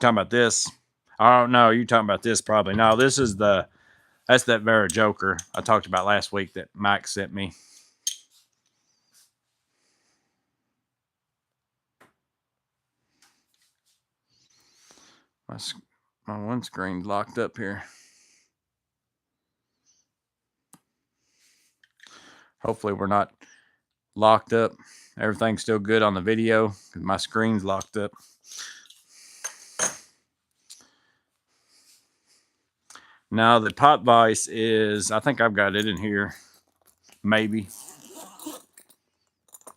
Talking about this? Oh no, you're talking about this probably. No, this is that's that Vera Joker I talked about last week that Mike sent me. My one screen locked up here. Hopefully we're not locked up. Everything's still good on the video because my screen's locked up. Now the pot vise is, I think I've got it in here. Maybe.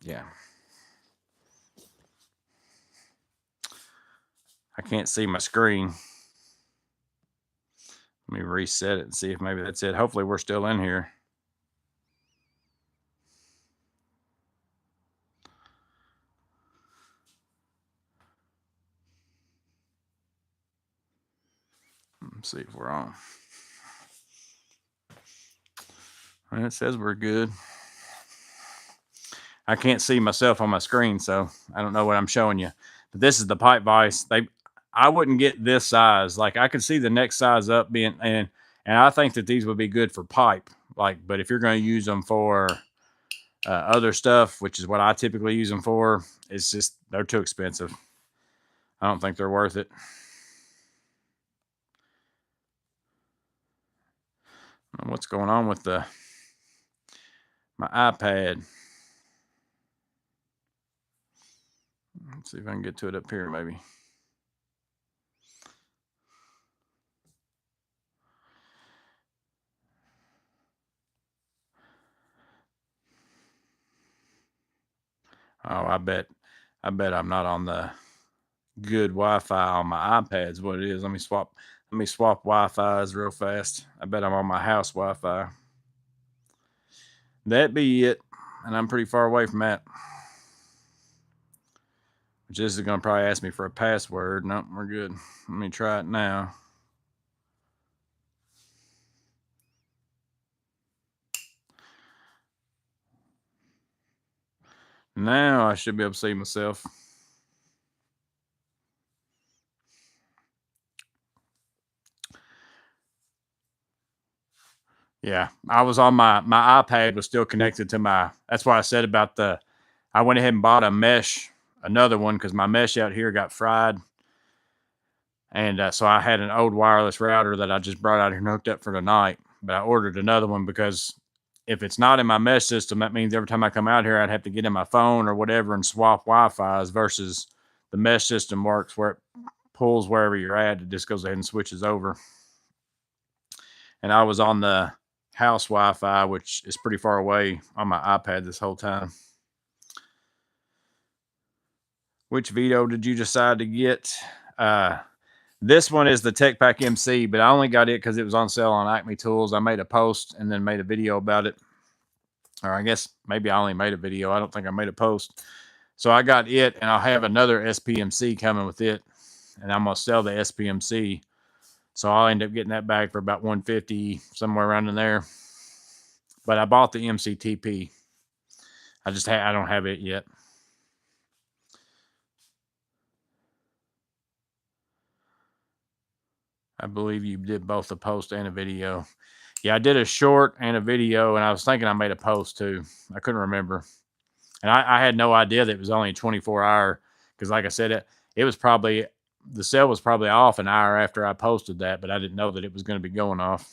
Yeah. I can't see my screen. Let me reset it and see if maybe that's it. Hopefully we're still in here. Let's see if we're on. And it says we're good. I can't see myself on my screen, so I don't know what I'm showing you. But this is the pipe vise. I wouldn't get this size. Like, I could see the next size up being, and I think that these would be good for pipe. Like, but if you're going to use them for other stuff, which is what I typically use them for, it's just, they're too expensive. I don't think they're worth it. What's going on with my iPad? Let's see if I can get to it up here, maybe. Oh, I bet I'm not on the good Wi-Fi on my iPad's what it is. Let me swap Wi-Fi's real fast. I bet I'm on my house Wi-Fi. That be it. And I'm pretty far away from that. Which this is going to probably ask me for a password. Nope, we're good. Let me try it now. Now I should be able to see myself. Yeah, I was on my iPad was still connected to my, that's why I said about I went ahead and bought another one because my mesh out here got fried. And so I had an old wireless router that I just brought out here and hooked up for tonight. But I ordered another one because if it's not in my mesh system, that means every time I come out here, I'd have to get in my phone or whatever and swap Wi-Fi's versus the mesh system works where it pulls wherever you're at. It just goes ahead and switches over. And I was on the house Wi-Fi, which is pretty far away on my iPad this whole time. Which Veto did you decide to get? This one is the Tech Pack MC, but I only got it because it was on sale on Acme Tools. I made a post and then made a video about it. Or I guess maybe I only made a video. I don't think I made a post. So I got it, and I'll have another SPMC coming with it. And I'm going to sell the SPMC. So I'll end up getting that bag for about $150, somewhere around in there. But I bought the MCTP. I don't have it yet. I believe you did both a post and a video. Yeah, I did a short and a video, and I was thinking I made a post too. I couldn't remember. And I had no idea that it was only a 24-hour, because like I said, it was probably, the sale was probably off an hour after I posted that, but I didn't know that it was going to be going off.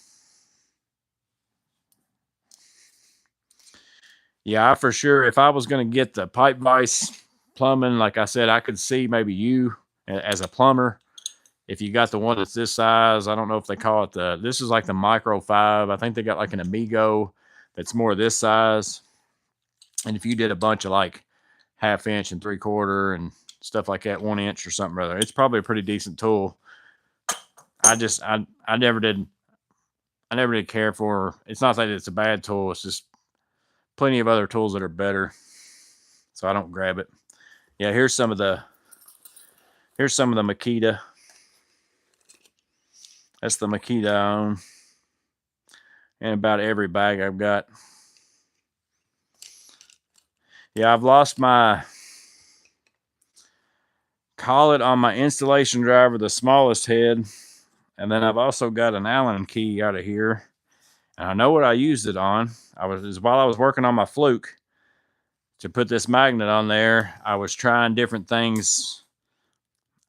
Yeah, for sure, if I was going to get the pipe vise plumbing, like I said, I could see maybe you as a plumber. If you got the one that's this size, I don't know if they call it this is like the Micro 5. I think they got like an Amigo that's more this size. And if you did a bunch of like 1/2 inch and 3/4 and stuff like that, 1 inch or something rather, it's probably a pretty decent tool. I never did care for, it's not that it's a bad tool. It's just plenty of other tools that are better. So I don't grab it. Yeah, here's some of the Makita. That's the Makita I own. And about every bag I've got. Yeah, I've lost my, call it on my installation driver, the smallest head. And then I've also got an Allen key out of here. And I know what I used it on. While I was working on my Fluke to put this magnet on there, I was trying different things.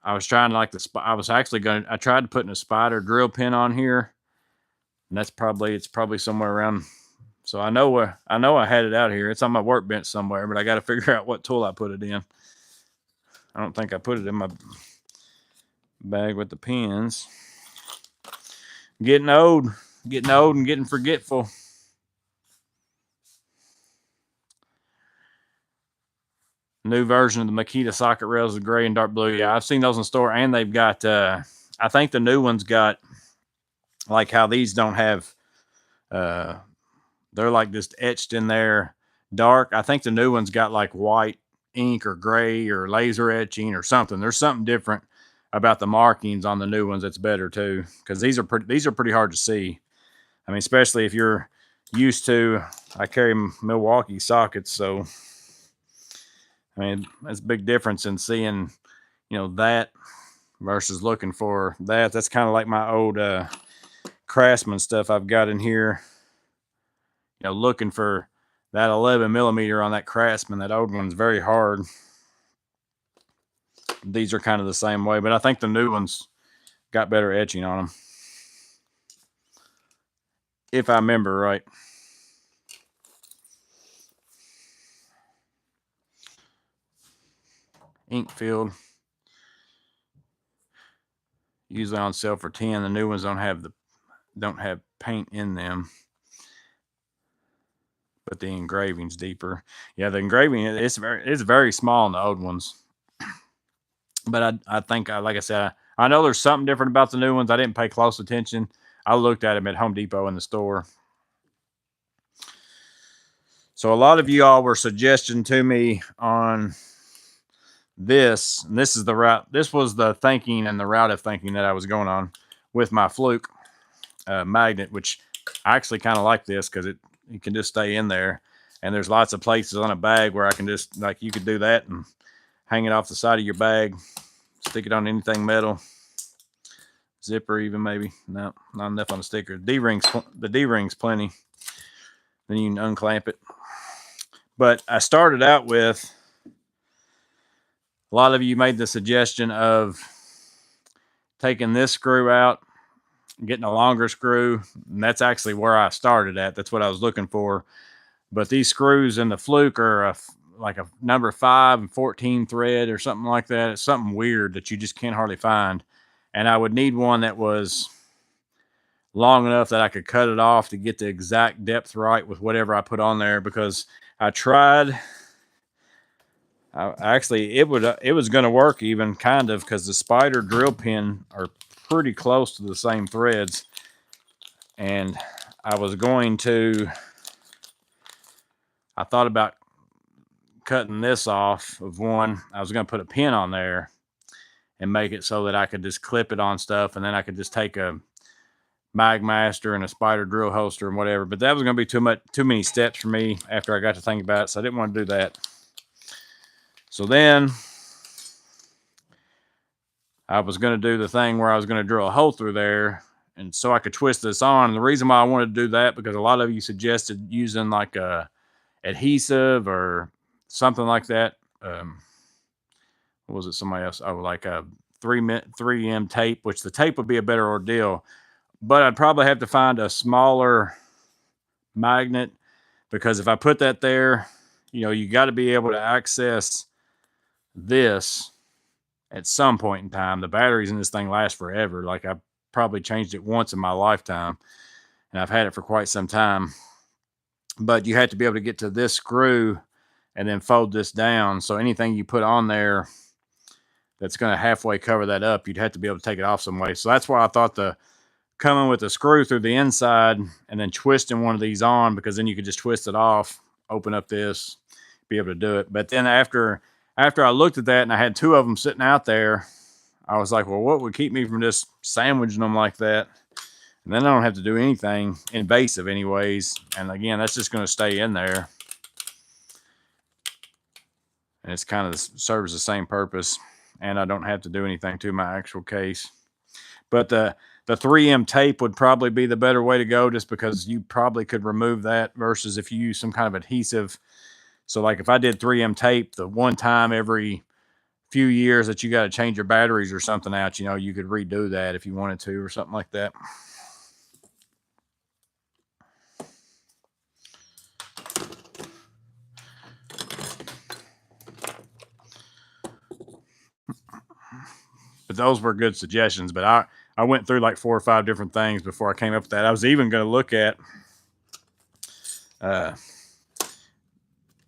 I was trying like I tried to put in a spider drill pin on here. And it's probably somewhere around. So I know I had it out here. It's on my workbench somewhere, but I got to figure out what tool I put it in. I don't think I put it in my bag with the pins. Getting old and getting forgetful. New version of the Makita socket rails is gray and dark blue. Yeah, I've seen those in the store, and they've got, I think the new one's got like how these don't have, they're like just etched in there dark. I think the new ones got like white ink or gray or laser etching or something. There's something different about the markings on the new ones that's better too, because these are pretty hard to see. I mean, especially if you're used to, I carry Milwaukee sockets, so I mean that's a big difference in seeing, that versus looking for that. That's kind of like my old Craftsman stuff I've got in here. Looking for that 11 millimeter on that Craftsman. That old one's very hard. These are kind of the same way, but I think the new ones got better etching on them, if I remember right. Ink filled, usually on sale for 10. The new ones don't have paint in them, but the engraving's deeper. Yeah, the engraving it's very small in the old ones. But I think, like I said, I know there's something different about the new ones. I didn't pay close attention. I looked at them at Home Depot in the store. So a lot of you all were suggesting to me on this, and this is the route. This was the thinking and the route of thinking that I was going on with my Fluke magnet, which I actually kind of like this because it can just stay in there. And there's lots of places on a bag where I can just, like, you could do that and hang it off the side of your bag, stick it on anything metal, zipper even maybe. No, not enough on the sticker. The D-ring's plenty. Then you can unclamp it. But I started out with, a lot of you made the suggestion of taking this screw out, getting a longer screw, and that's actually where I started at. That's what I was looking for. But these screws in the Fluke are like a number 5 and 14 thread or something like that. It's something weird that you just can't hardly find. And I would need one that was long enough that I could cut it off to get the exact depth right with whatever I put on there, because I tried. Actually, it was going to work even kind of, because the spider drill pin are pretty close to the same threads, and I thought about cutting this off of one. I was going to put a pin on there and make it so that I could just clip it on stuff, and then I could just take a Magmaster and a spider drill holster and whatever. But that was going to be too many steps for me after I got to think about it, so I didn't want to do that. So then I was going to do the thing where I was going to drill a hole through there, and so I could twist this on. And the reason why I wanted to do that, because a lot of you suggested using like a adhesive or something like that. What was it? Somebody else? Oh, like a 3M tape, which the tape would be a better ordeal. But I'd probably have to find a smaller magnet, because if I put that there, you got to be able to access this at some point in time. The batteries in this thing last forever. Like, I probably changed it once in my lifetime, and I've had it for quite some time. But you have to be able to get to this screw and then fold this down. So anything you put on there that's going to halfway cover that up, you'd have to be able to take it off some way. So that's why I thought coming with a screw through the inside and then twisting one of these on, because then you could just twist it off, open up this, be able to do it. But then after I looked at that and I had 2 of them sitting out there, I was like, well, what would keep me from just sandwiching them like that? And then I don't have to do anything invasive anyways. And again, that's just going to stay in there. And it's kind of serves the same purpose. And I don't have to do anything to my actual case. But the 3M tape would probably be the better way to go, just because you probably could remove that versus if you use some kind of adhesive. So like if I did 3M tape, the one time every few years that you got to change your batteries or something out, you could redo that if you wanted to, or something like that. But those were good suggestions. But I went through like 4 or 5 different things before I came up with that. I was even going to look at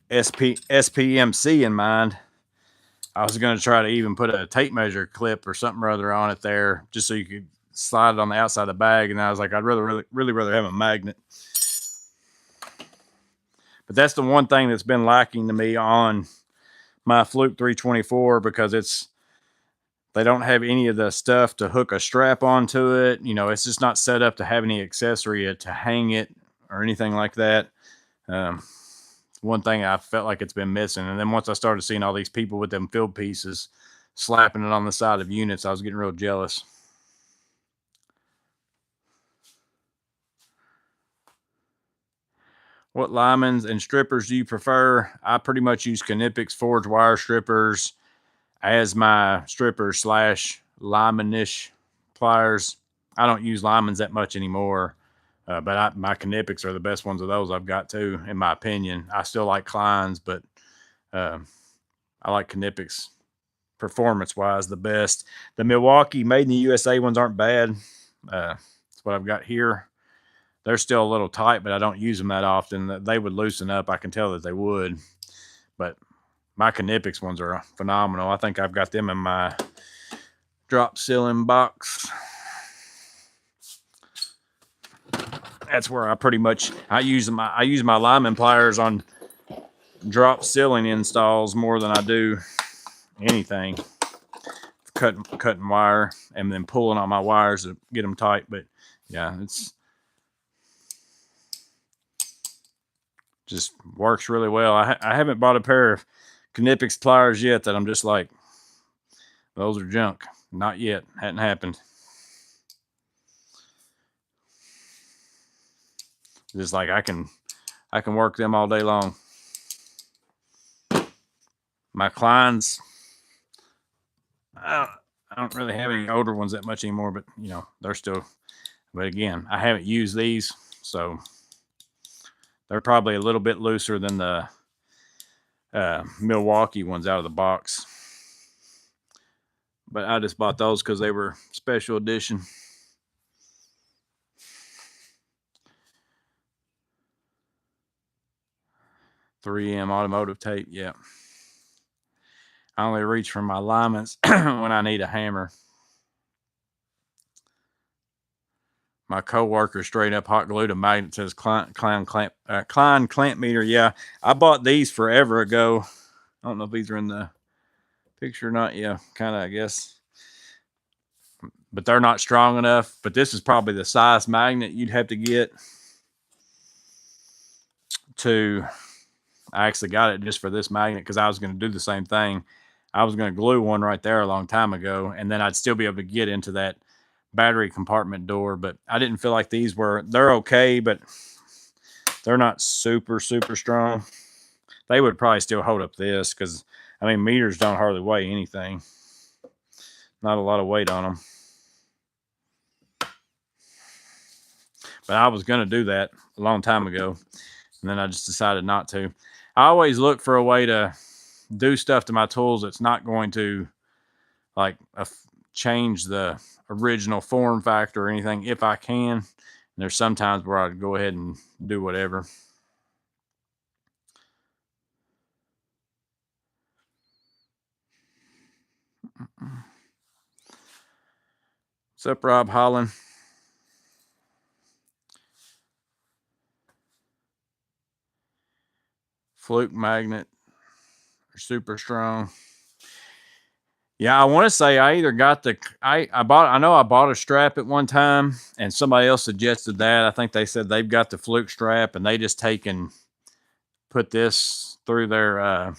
SPMC in mind. I was going to try to even put a tape measure clip or something or other on it there, just so you could slide it on the outside of the bag, and I was like, I'd really rather have a magnet. But that's the one thing that's been lacking to me on my Fluke 324, because they don't have any of the stuff to hook a strap onto it. You know, it's just not set up to have any accessory to hang it or anything like that. One thing I felt like it's been missing. And then once I started seeing all these people with them field pieces slapping it on the side of units, I was getting real jealous. What linemen and strippers do you prefer? I pretty much use Knipex forged wire strippers as my strippers slash lineman-ish pliers. I don't use linemen's that much anymore, but my Knipex are the best ones of those I've got too, in my opinion. I still like Klein's, but I like Knipex performance-wise the best. The Milwaukee made in the USA ones aren't bad. That's what I've got here. They're still a little tight, but I don't use them that often. They would loosen up. I can tell that they would. But my Knipex ones are phenomenal. I think I've got them in my drop ceiling box. That's where I pretty much I use my lineman pliers on drop ceiling installs more than I do anything. Cutting wire and then pulling on my wires to get them tight. But yeah, it's just works really well. I haven't bought a pair of Knipex pliers yet that I'm just like, those are junk. Not yet. Hadn't happened. Just like I can work them all day long. My Kleins, I don't really have any older ones that much anymore, but you know, they're still, but again, I haven't used these, so they're probably a little bit looser than the Milwaukee ones out of the box. But I just bought those because they were special edition. .3M automotive tape, yeah. I only reach for my alignments when I need a hammer. My coworker straight up hot glued a magnet to his Klein clamp meter. Yeah, I bought these forever ago. I don't know if these are in the picture or not. Yeah, kind of, I guess. But they're not strong enough. But this is probably the size magnet you'd have to get to. I actually got it just for this magnet because I was going to do the same thing. I was going to glue one right there a long time ago, and then I'd still be able to get into that battery compartment door. But I didn't feel like they're okay, but they're not super strong. They would probably still hold up this because, I mean, meters don't hardly weigh anything. Not a lot of weight on them. But I was going to do that a long time ago, and then I just decided not to. I always look for a way to do stuff to my tools that's not going to like change the original form factor or anything if I can. And there's sometimes where I'd go ahead and do whatever. What's up, Rob Holland? Fluke magnet are super strong. Yeah, I want to say I either got I know I bought a strap at one time and somebody else suggested that. I think they said they've got the Fluke strap and they just take and put this through their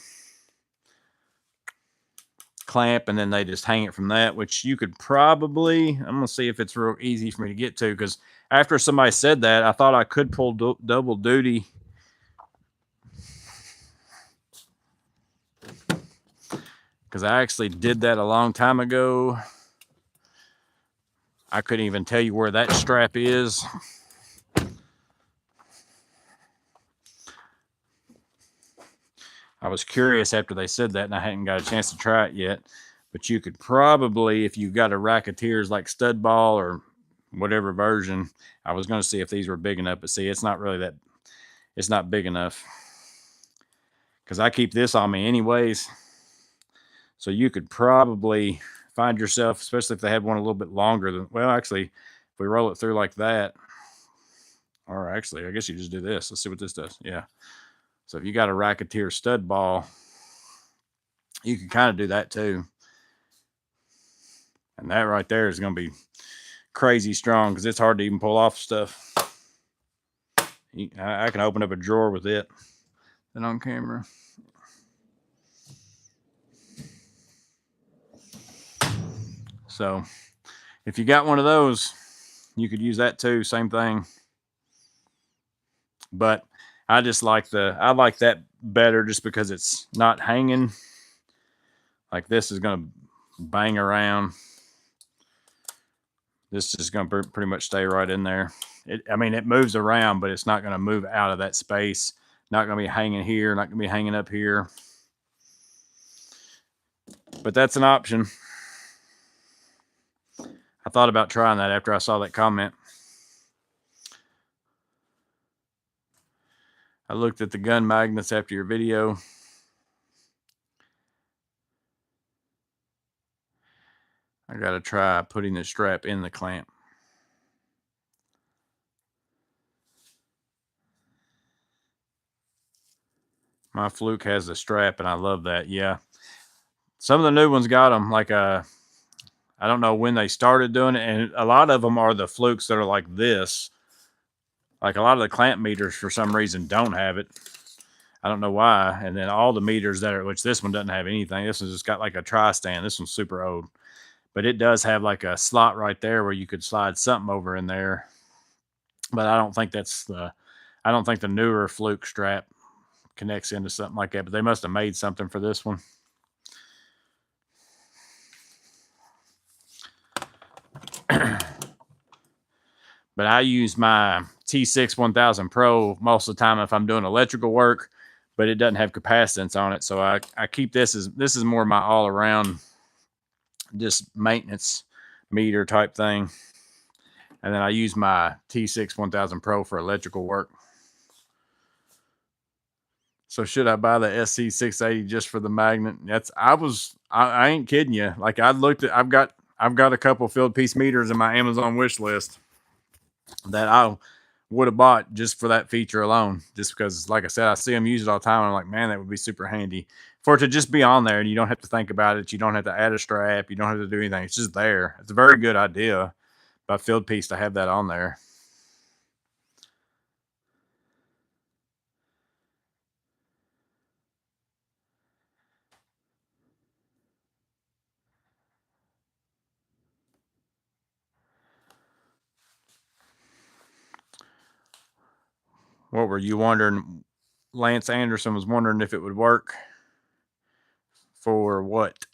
clamp and then they just hang it from that, which you could probably, I'm going to see if it's real easy for me to get to, because after somebody said that, I thought I could pull double duty. Because I actually did that a long time ago. I couldn't even tell you where that strap is. I was curious after they said that, and I hadn't got a chance to try it yet. But you could probably, if you've got a Racketeers like stud ball or whatever version, I was going to see if these were big enough. But see, it's not really that, it's not big enough. Because I keep this on me anyways. So you could probably find yourself, especially if they have one a little bit longer than, well, actually, if we roll it through like that, or actually, I guess you just do this. Let's see what this does. Yeah. So if you got a racketeer stud ball, you can kind of do that too. And that right there is going to be crazy strong because it's hard to even pull off stuff. I can open up a drawer with it. Then on camera. So if you got one of those, you could use that too. Same thing. But I just like I like that better just because it's not hanging. Like this is going to bang around. This is going to pretty much stay right in there. I mean, it moves around, but it's not going to move out of that space. Not going to be hanging here. Not going to be hanging up here. But that's an option. I thought about trying that after I saw that comment. I looked at the gun magnets after your video. I got to try putting the strap in the clamp. My Fluke has the strap, and I love that. Yeah. Some of the new ones got them. Like, I don't know when they started doing it, and a lot of them are the Flukes that are like this. Like, a lot of the clamp meters, for some reason, don't have it. I don't know why. And then all the meters that are, which this one doesn't have anything. This one's just got like a tri-stand. This one's super old. But it does have like a slot right there where you could slide something over in there. But I don't think I don't think the newer Fluke strap connects into something like that. But they must have made something for this one. But I use my T6 1000 Pro most of the time if I'm doing electrical work, but it doesn't have capacitance on it. So I keep this is more my all around just maintenance meter type thing. And then I use my T6 1000 Pro for electrical work. So should I buy the SC680 just for the magnet? I ain't kidding you. Like I looked at, I've got a couple field piece meters in my Amazon wish list that I would have bought just for that feature alone. Just because, like I said, I see them use it all the time. And I'm like, man, that would be super handy for it to just be on there, and you don't have to think about it. You don't have to add a strap. You don't have to do anything. It's just there. It's a very good idea by field piece to have that on there. What were you wondering? Lance Anderson was wondering if it would work for what?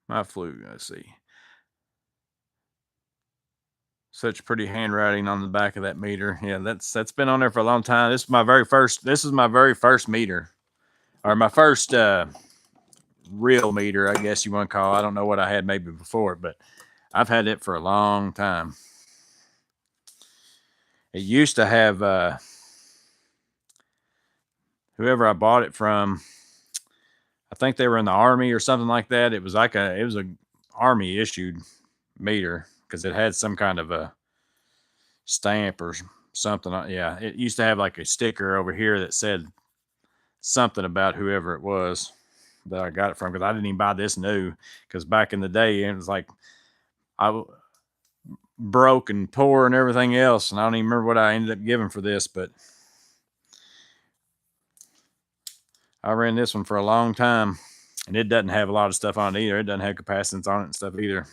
My Fluke. Let's see. Such pretty handwriting on the back of that meter. Yeah, that's been on there for a long time. This is my very first meter, or my first real meter, I guess you want to call it. I don't know what I had maybe before, but I've had it for a long time. It used to have whoever I bought it from, I think they were in the Army or something like that. It was a Army issued meter because it had some kind of a stamp or something. Yeah, it used to have like a sticker over here that said something about whoever it was that I got it from, because I didn't even buy this new, because back in the day it was like I broke and poor and everything else, and I don't even remember what I ended up giving for this, but I ran this one for a long time, and it doesn't have a lot of stuff on it either. It doesn't have capacitance on it and stuff either.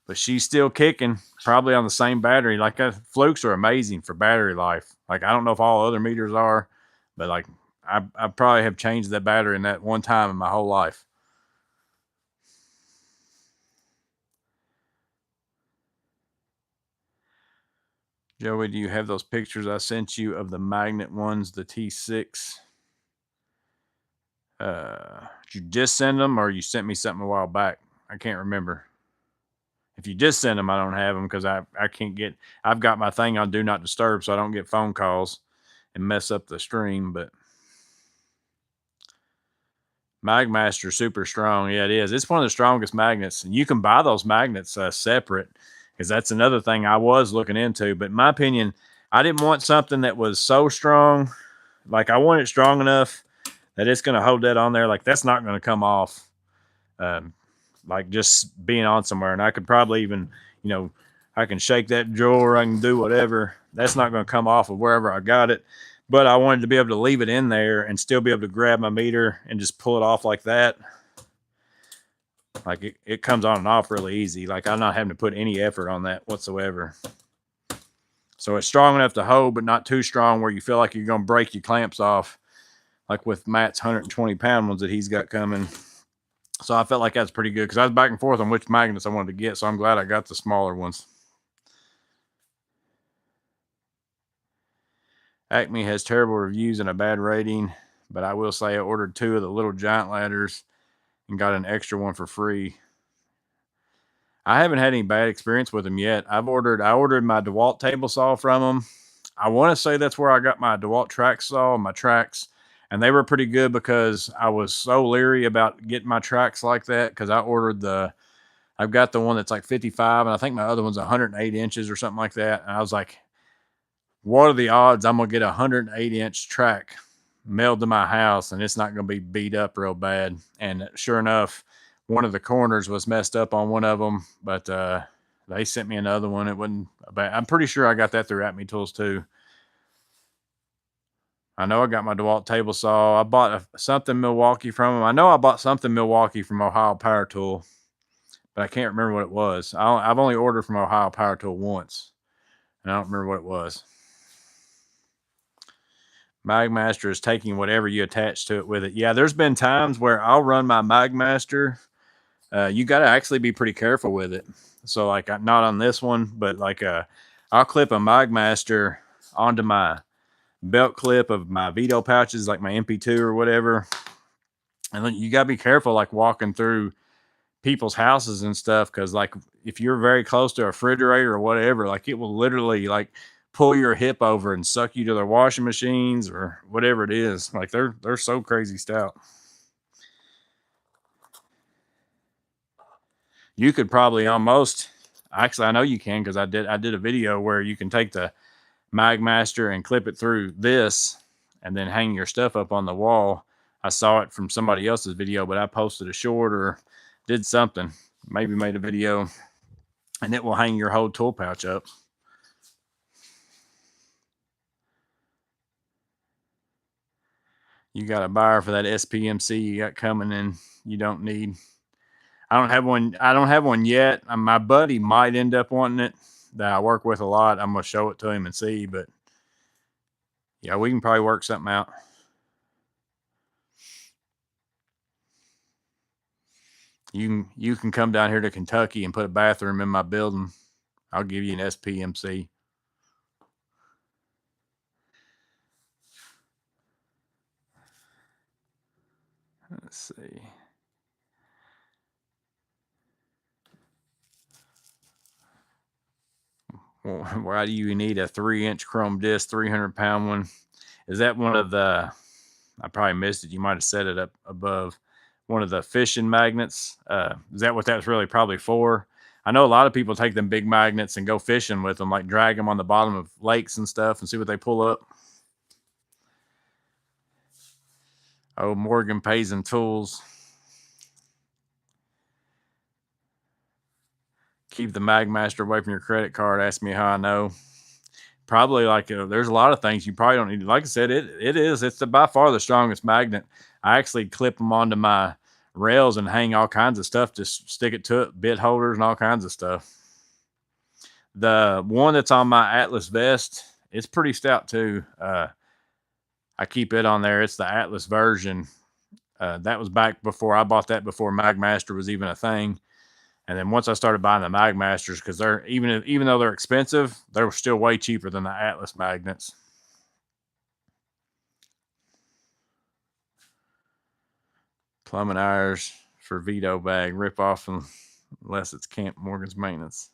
But she's still kicking, probably on the same battery. Like Flukes are amazing for battery life. Like I don't know if all other meters are, but like I probably have changed that battery in that one time in my whole life. Joey, do you have those pictures I sent you of the magnet ones, the T6? Did you just send them, or you sent me something a while back? I can't remember. If you just send them, I don't have them because I can't get. I've got my thing on Do Not Disturb, so I don't get phone calls and mess up the stream. But Magmaster super strong. Yeah, it is. It's one of the strongest magnets, and you can buy those magnets separate, because that's another thing I was looking into. But in my opinion, I didn't want something that was so strong. Like, I want it strong enough that it's going to hold that on there. Like, that's not going to come off. Um, like, just being on somewhere, and I could probably even, you know, I can shake that drawer, I can do whatever. That's not going to come off of wherever I got it. But I wanted to be able to leave it in there and still be able to grab my meter and just pull it off like that. Like, it comes on and off really easy. Like, I'm not having to put any effort on that whatsoever. So it's strong enough to hold, but not too strong where you feel like you're going to break your clamps off, like with Matt's 120-pound ones that he's got coming. So I felt like that's pretty good, because I was back and forth on which magnets I wanted to get. So I'm glad I got the smaller ones. Acme has terrible reviews and a bad rating, but I will say I ordered 2 of the little giant ladders and got an extra one for free. I haven't had any bad experience with them yet. I ordered my DeWalt table saw from them. I want to say that's where I got my DeWalt track saw, my tracks, and they were pretty good, because I was so leery about getting my tracks like that, because I've got the one that's like 55, and I think my other one's 108 inches or something like that. And I was like, what are the odds I'm going to get a 108-inch track mailed to my house and it's not going to be beat up real bad? And sure enough, one of the corners was messed up on one of them, but they sent me another one. It wasn't bad. I'm pretty sure I got that through Acme Tools too. I know I got my DeWalt table saw. I bought something Milwaukee from them. I know I bought something Milwaukee from Ohio Power Tool, but I can't remember what it was. I've only ordered from Ohio Power Tool once, and I don't remember what it was. Magmaster is taking whatever you attach to it with it. Yeah, there's been times where I'll run my Magmaster. You got to actually be pretty careful with it. So, like, not on this one, but like, I'll clip a Magmaster onto my belt clip of my Veto pouches, like my MP2 or whatever. And then you got to be careful, like, walking through people's houses and stuff, because, like, if you're very close to a refrigerator or whatever, like, it will literally, like, pull your hip over and suck you to their washing machines or whatever it is. Like, they're so crazy stout. You could probably almost, actually, I know you can, because I did a video where you can take the Magmaster and clip it through this and then hang your stuff up on the wall. I saw it from somebody else's video, but I posted a short or did something, maybe made a video, and it will hang your whole tool pouch up. You got a buyer for that SPMC you got coming in. You don't need. I don't have one yet. My buddy might end up wanting it, that I work with a lot. I'm gonna show it to him and see, but yeah, we can probably work something out. You can come down here to Kentucky and put a bathroom in my building. I'll give you an SPMC. Let's see. Well, why do you need a 3-inch chrome disc, 300-pound one? Is that one of the? I probably missed it. You might have set it up above. One of the fishing magnets. Is that what that's really probably for? I know a lot of people take them big magnets and go fishing with them, like drag them on the bottom of lakes and stuff and see what they pull up. Oh, Morgan Pays and Tools. Keep the Magmaster away from your credit card. Ask me how I know. Probably, like, there's a lot of things you probably don't need. Like I said, it's by far the strongest magnet. I actually clip them onto my rails and hang all kinds of stuff, just stick it to it, bit holders and all kinds of stuff. The one that's on my Atlas vest, it's pretty stout too. I keep it on there. It's the Atlas version. That was back before I bought that, before Magmaster was even a thing. And then once I started buying the Magmasters, because they're even though they're expensive, they're still way cheaper than the Atlas magnets. Plumbing irons for Veto bag rip off, unless it's Camp Morgan's maintenance.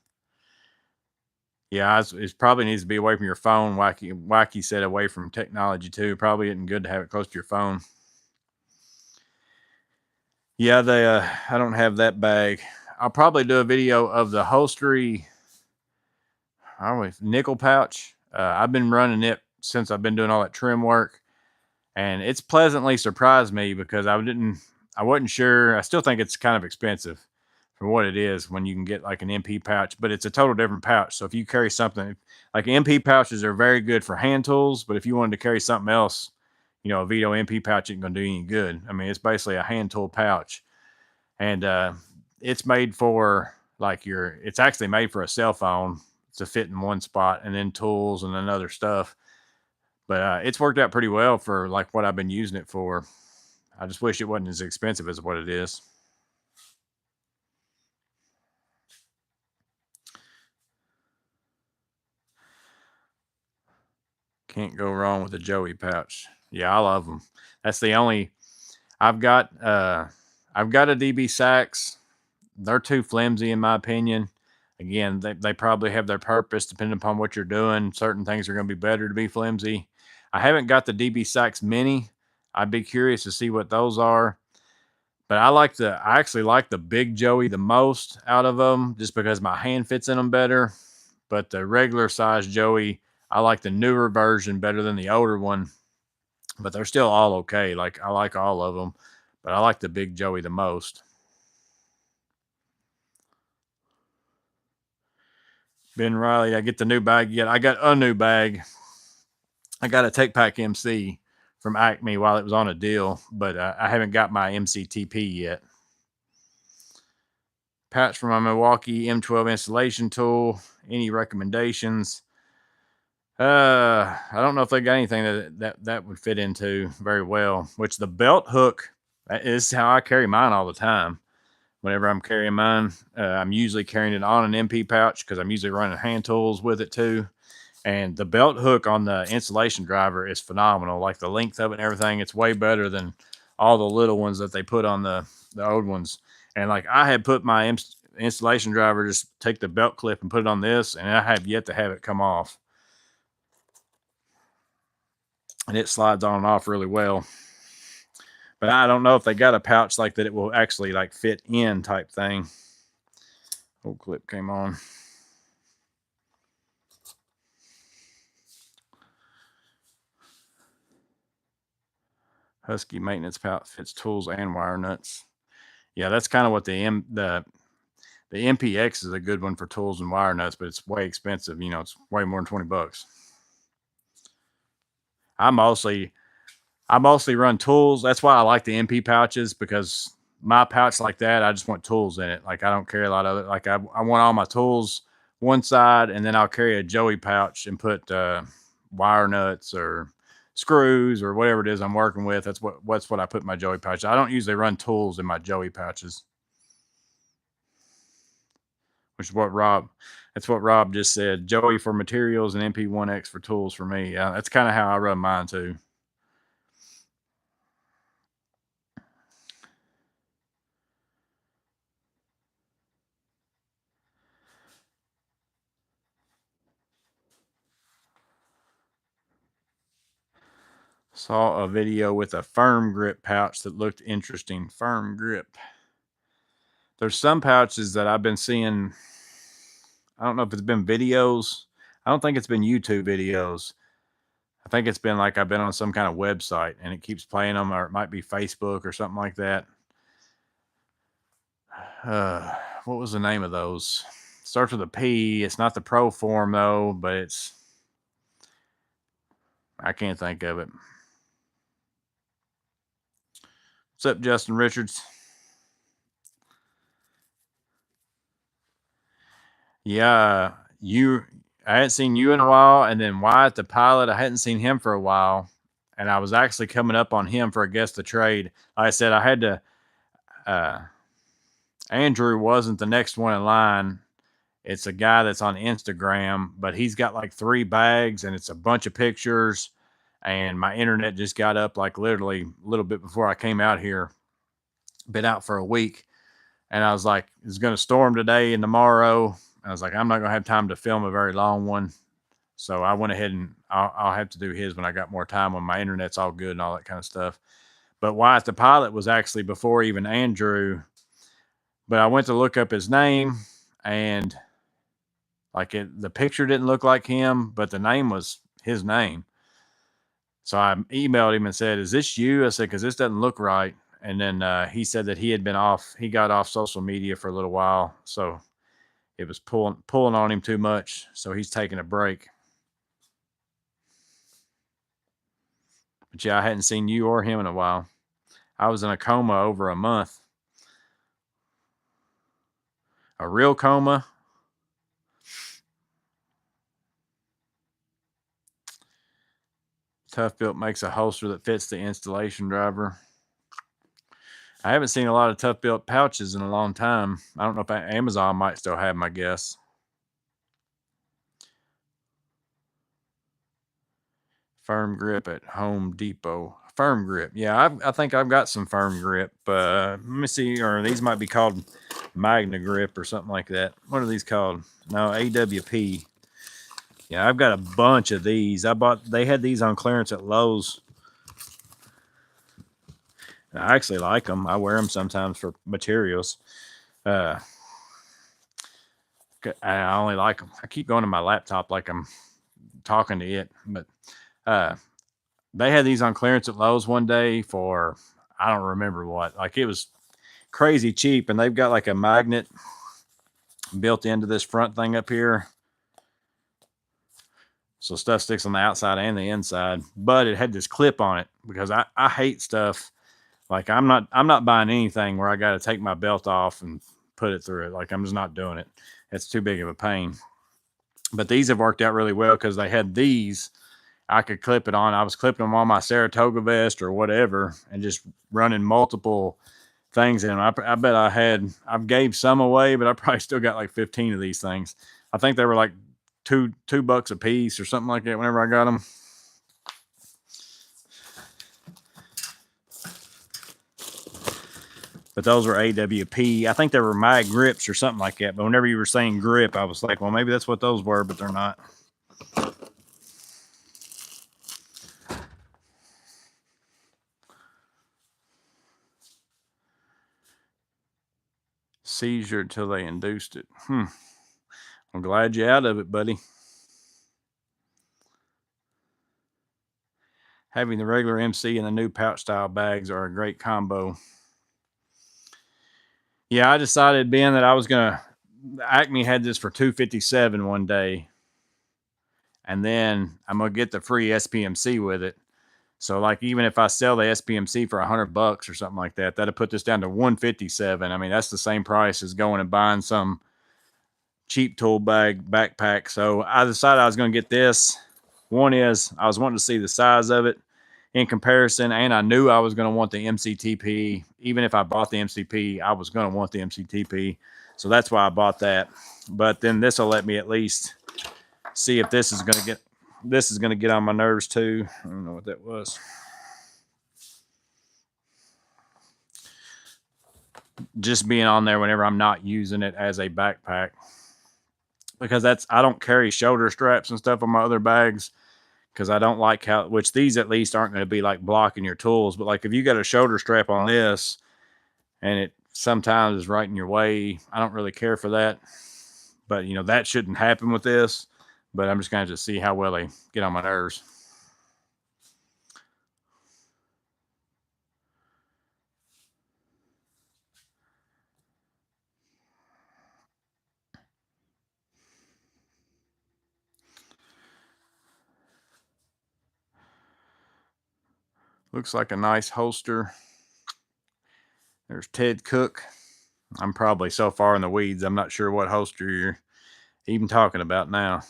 Yeah, it probably needs to be away from your phone. Wacky said away from technology too. Probably isn't good to have it close to your phone. Yeah, they. I don't have that bag. I'll probably do a video of the Holstery. I don't know, nickel pouch. I've been running it since I've been doing all that trim work, and it's pleasantly surprised me because I wasn't sure. I still think it's kind of expensive for what it is when you can get like an MP pouch, but it's a total different pouch. So if you carry something like MP pouches are very good for hand tools, but if you wanted to carry something else, a Veto MP pouch isn't going to do you any good. I mean, it's basically a hand tool pouch, and it's made for like it's actually made for a cell phone to fit in one spot, and then tools and then other stuff. But it's worked out pretty well for like what I've been using it for. I just wish it wasn't as expensive as what it is. Can't go wrong with a Joey pouch. Yeah, I love them. That's the only I've got. I've got a DB Sachs. They're too flimsy in my opinion. Again, they probably have their purpose depending upon what you're doing. Certain things are going to be better to be flimsy. I haven't got the DB Sachs Mini. I'd be curious to see what those are. But I actually like the big Joey the most out of them just because my hand fits in them better. But the regular size Joey, I like the newer version better than the older one. But they're still all okay. Like I like all of them, but I like the big Joey the most. Ben Riley, I get the new bag yet. I got a new bag. I got a Take Pack MC from Acme while it was on a deal, but I haven't got my MCTP yet. Patch from my Milwaukee M12 installation tool. Any recommendations? I don't know if they got anything that would fit into very well. Which the belt hook is how I carry mine all the time. Whenever I'm carrying mine, I'm usually carrying it on an MP pouch because I'm usually running hand tools with it too. And the belt hook on the installation driver is phenomenal. Like the length of it and everything, it's way better than all the little ones that they put on the old ones. And like I had put my installation driver, just take the belt clip and put it on this, and I have yet to have it come off. And it slides on and off really well. But I don't know if they got a pouch like that it will actually like fit in type thing. Old clip came on. Husky maintenance pouch fits tools and wire nuts. Yeah, that's kind of what the MPX is a good one for tools and wire nuts, but it's way expensive. It's way more than $20. I mostly I mostly run tools. That's why I like the MP pouches because my pouch like that, I just want tools in it. Like I don't carry a lot of it. Like I want all my tools one side, and then I'll carry a Joey pouch and put wire nuts or screws or whatever it is I'm working with. That's what I put in my Joey pouch. I don't usually run tools in my Joey pouches, which is what Rob. That's what Rob just said. Joey for materials and MP1X for tools for me. Yeah, that's kind of how I run mine too. Saw a video with a firm grip pouch that looked interesting. Firm grip. There's some pouches that I've been seeing. I don't know if it's been videos. I don't think it's been YouTube videos. I think it's been like I've been on some kind of website and it keeps playing them, or it might be Facebook or something like that. What was the name of those? Starts with a P. It's not the Pro Form though, but I can't think of it. What's up, Justin Richards? Yeah, I hadn't seen you in a while, and then Wyatt the pilot, I hadn't seen him for a while, and I was actually coming up on him for a guest to trade. Like I said, I had to. Uh, Andrew wasn't the next one in line. It's a guy that's on Instagram, but he's got like 3 bags, and it's a bunch of pictures. And my internet just got up like literally a little bit before I came out here. Been out for a week, and I was like, it's going to storm today and tomorrow. I was like, I'm not going to have time to film a very long one. So I went ahead and I'll have to do his when I got more time when my internet's all good and all that kind of stuff. But Wyatt the Pilot was actually before even Andrew. But I went to look up his name, and the picture didn't look like him, but the name was his name. So I emailed him and said, "Is this you?" I said, "Because this doesn't look right." And then he said that he had been off. He got off social media for a little while, so it was pulling on him too much. So he's taking a break. But yeah, I hadn't seen you or him in a while. I was in a coma over a month. A real coma. Tough Built makes a holster that fits the installation driver. I haven't seen a lot of Tough Built pouches in a long time. I don't know if Amazon might still have them, I guess. Firm Grip at Home Depot. Firm Grip. Yeah, I think I've got some Firm Grip. Let me see. Or these might be called Magna Grip or something like that. What are these called? No, AWP. Yeah, I've got a bunch of these. They had these on clearance at Lowe's. I actually like them. I wear them sometimes for materials. I only like them. I keep going to my laptop like I'm talking to it. But they had these on clearance at Lowe's one day for, I don't remember what. Like, it was crazy cheap. And they've got like a magnet built into this front thing up here. So stuff sticks on the outside and the inside. But it had this clip on it because I hate stuff. Like, I'm not buying anything where I got to take my belt off and put it through it. Like, I'm just not doing it. It's too big of a pain. But these have worked out really well because they had these. I could clip it on. I was clipping them on my Saratoga vest or whatever and just running multiple things in them. I bet I've gave some away, but I probably still got like 15 of these things. I think they were like $2 a piece or something like that whenever I got them. But those were AWP. I think they were Mag Grips or something like that. But whenever you were saying grip, I was like, well, maybe that's what those were, but they're not. Seizure until they induced it. I'm glad you're out of it, buddy. Having the regular MC and the new pouch style bags are a great combo. Yeah, I decided, being that I was gonna, Acme had this for $257 one day, and then I'm gonna get the free SPMC with it. So, like, even if I sell the SPMC for $100 or something like that, that'll put this down to $157. I mean, that's the same price as going and buying some cheap tool bag backpack. So I decided I was going to get this. One is I was wanting to see the size of it in comparison, and I knew I was going to want the MCTP. Even if I bought the MCP, I was going to want the MCTP. So that's why I bought that. But then this will let me at least see if this is going to get on my nerves too. I don't know what that was. Just being on there whenever I'm not using it as a backpack. Because I don't carry shoulder straps and stuff on my other bags. Because I don't like which these at least aren't going to be like blocking your tools. But like if you got a shoulder strap on this and it sometimes is right in your way, I don't really care for that. But, that shouldn't happen with this. But I'm just going to see how well they get on my nerves. Looks like a nice holster. There's Ted Cook. I'm probably so far in the weeds, I'm not sure what holster you're even talking about now.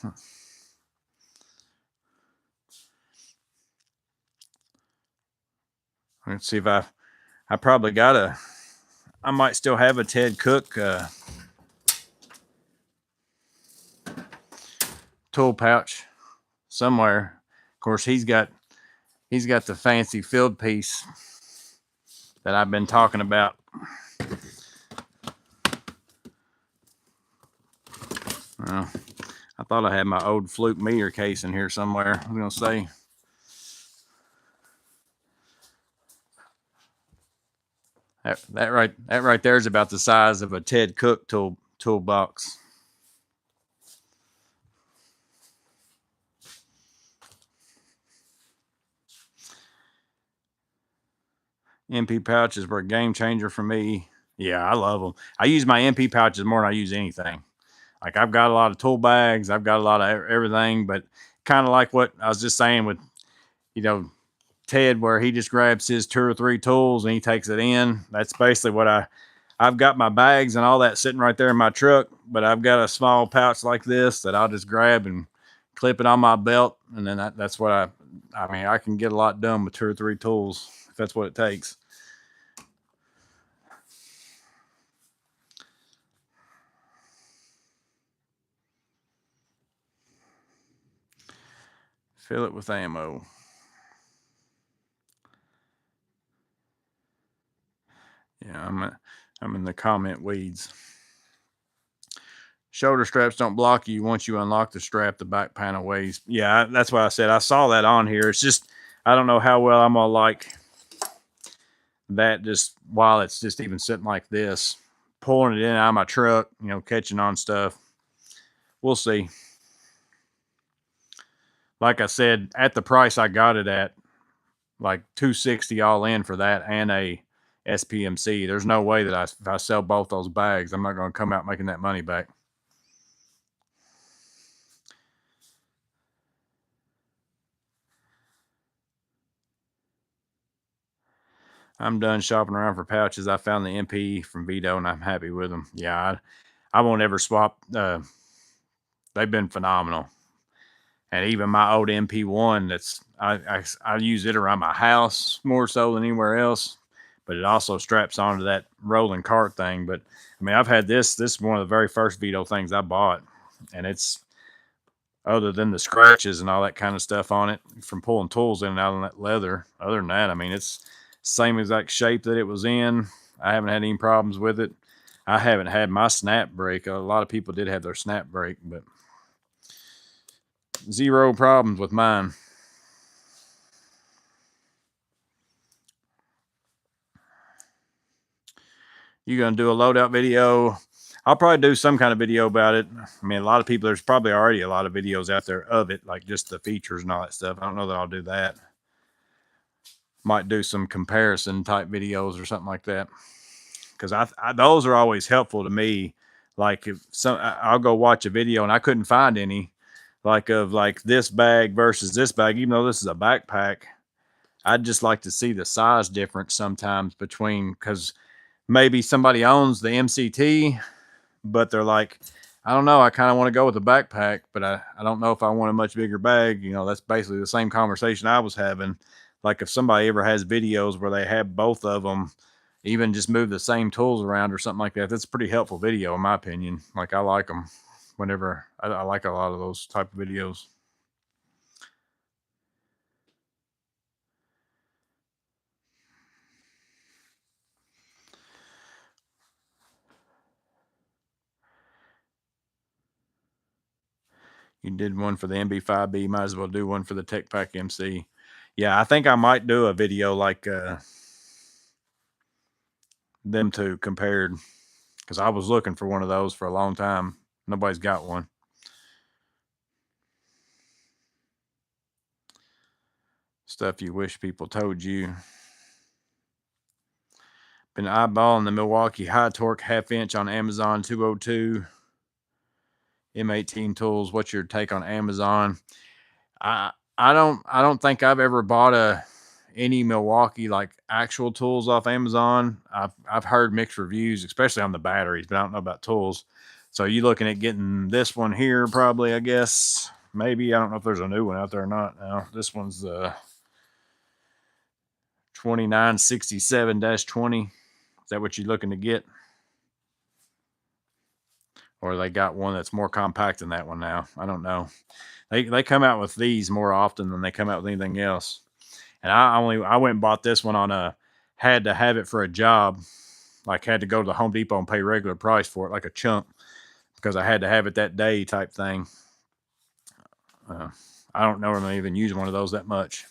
Let's see if I probably got I might still have a Ted Cook tool pouch somewhere. Of course, he's got the fancy field piece that I've been talking about. Well, I thought I had my old Fluke meter case in here somewhere. I was going to say. That right there is about the size of a Ted Cook toolbox. MP pouches were a game changer for me. Yeah, I love them. I use my MP pouches more than I use anything. Like I've got a lot of tool bags, I've got a lot of everything, but kind of like what I was just saying with, you know, Ted, where he just grabs his 2 or 3 tools and he takes it in. That's basically what I've got my bags and all that sitting right there in my truck, but I've got a small pouch like this that I'll just grab and clip it on my belt. And then that's what I mean, I can get a lot done with 2 or 3 tools if that's what it takes. Fill it with ammo. Yeah, I'm in the comment weeds. Shoulder straps don't block you once you unlock the strap. The back panel weighs. Yeah, that's what I said. I saw that on here. It's just I don't know how well I'm gonna like that. Just while it's just even sitting like this, pulling it in out of my truck, catching on stuff. We'll see. Like I said, at the price I got it at, like $260 all in for that and a SPMC. There's no way that if I sell both those bags, I'm not going to come out making that money back. I'm done shopping around for pouches. I found the MP from Veto and I'm happy with them. Yeah, I won't ever swap. They've been phenomenal. And even my old MP1, I use it around my house more so than anywhere else. But it also straps onto that rolling cart thing. But I mean, I've had this. This is one of the very first Veto things I bought, and it's other than the scratches and all that kind of stuff on it from pulling tools in and out on that leather. Other than that, I mean, it's same exact shape that it was in. I haven't had any problems with it. I haven't had my snap break. A lot of people did have their snap break, but zero problems with mine. You gonna do a loadout video? I'll probably do some kind of video about it. I mean, a lot of people, there's probably already a lot of videos out there of it, like just the features and all that stuff. I don't know that I'll do that. Might do some comparison type videos or something like that. Because those are always helpful to me. Like if I'll go watch a video and I couldn't find any, like of like this bag versus this bag, even though this is a backpack. I'd just like to see the size difference sometimes between, because maybe somebody owns the MCT, but they're like, I don't know, I kind of want to go with a backpack, but I don't know if I want a much bigger bag. That's basically the same conversation I was having. Like if somebody ever has videos where they have both of them, even just move the same tools around or something like that, that's a pretty helpful video in my opinion. Like I like them whenever I like a lot of those type of videos. You did one for the MB5B, might as well do one for the Tech Pack MC. Yeah, I think I might do a video like them two compared, because I was looking for one of those for a long time. Nobody's got one. Stuff you wish people told you. Been eyeballing the Milwaukee High Torque half-inch on Amazon 202 M18 tools. What's your take on Amazon? I don't think I've ever bought any Milwaukee like actual tools off Amazon. I've heard mixed reviews, especially on the batteries, but I don't know about tools. So you looking at getting this one here probably, I guess. Maybe. I don't know if there's a new one out there or not now. This one's 2967-20. Is that what you're looking to get? Or they got one that's more compact than that one now? I don't know. They come out with these more often than they come out with anything else. And I went and bought this one on had to have it for a job. Like had to go to the Home Depot and pay regular price for it, like a chunk, because I had to have it that day type thing. I don't normally even use one of those that much.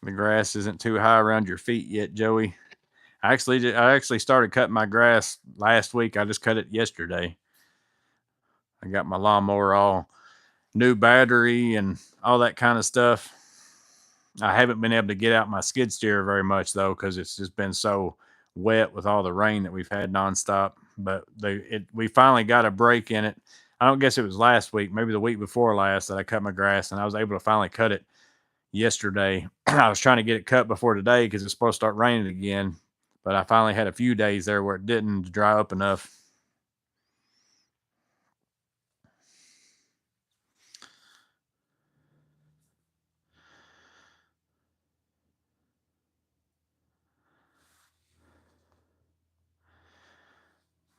The grass isn't too high around your feet yet, Joey. I actually started cutting my grass last week. I just cut it yesterday. I got my lawnmower all new battery and all that kind of stuff. I haven't been able to get out my skid steer very much though, because it's just been so wet with all the rain that we've had nonstop. But we finally got a break in it. I don't guess it was last week, maybe the week before last, that I cut my grass, and I was able to finally cut it yesterday. I was trying to get it cut before today because it's supposed to start raining again, but I finally had a few days there where it didn't dry up enough.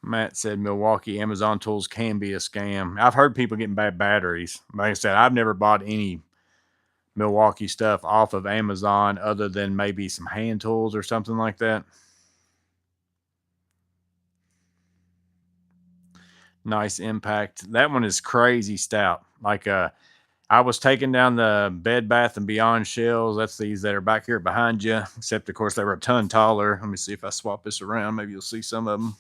Matt said Milwaukee Amazon tools can be a scam. I've heard people getting bad batteries. Like I said, I've never bought any Milwaukee stuff off of Amazon other than maybe some hand tools or something like that. Nice impact. That one is crazy stout. Like I was taking down the Bed Bath and Beyond shelves. That's these that are back here behind you. Except of course they were a ton taller. Let me see if I swap this around. Maybe you'll see some of them.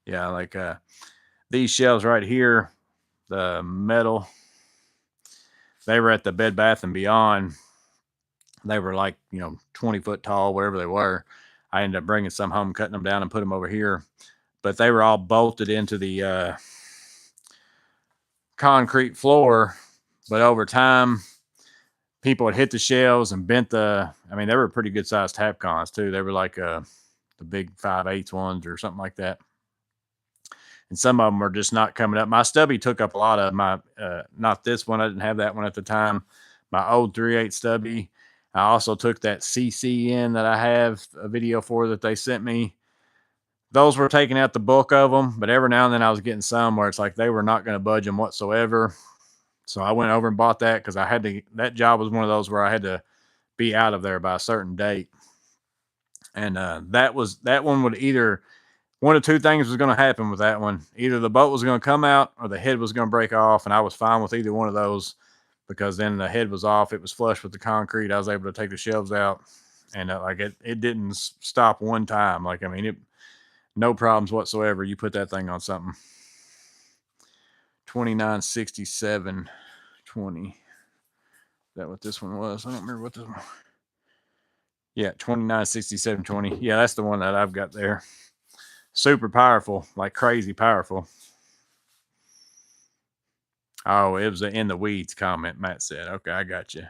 Yeah, like these shelves right here, the metal. They were at the Bed Bath and Beyond. They were like 20 foot tall, wherever they were. I ended up bringing some home, cutting them down, and put them over here. But they were all bolted into the concrete floor. But over time, people had hit the shelves and bent the. I mean, they were pretty good sized Tapcons too. They were like the big 5/8 ones or something like that. And some of them are just not coming up. My stubby took up a lot of my. Not this one. I didn't have that one at the time. My old 3/8 stubby. I also took that CC in that I have a video for that they sent me. Those were taking out the bulk of them, but every now and then I was getting some where it's like they were not going to budge them whatsoever. So I went over and bought that because I had to. That job was one of those where I had to be out of there by a certain date, and that one would either one of two things was going to happen with that one. Either the bolt was going to come out or the head was going to break off, and I was fine with either one of those because then the head was off. It was flush with the concrete. I was able to take the shelves out, and like it didn't stop one time. Like I mean it. No problems whatsoever. You put that thing on something. 2967.20. Is that what this one was? I don't remember what this one. Yeah, 2967.20. Yeah, that's the one that I've got there. Super powerful, like crazy powerful. Oh, it was an in the weeds comment, Matt said. Okay, I got you.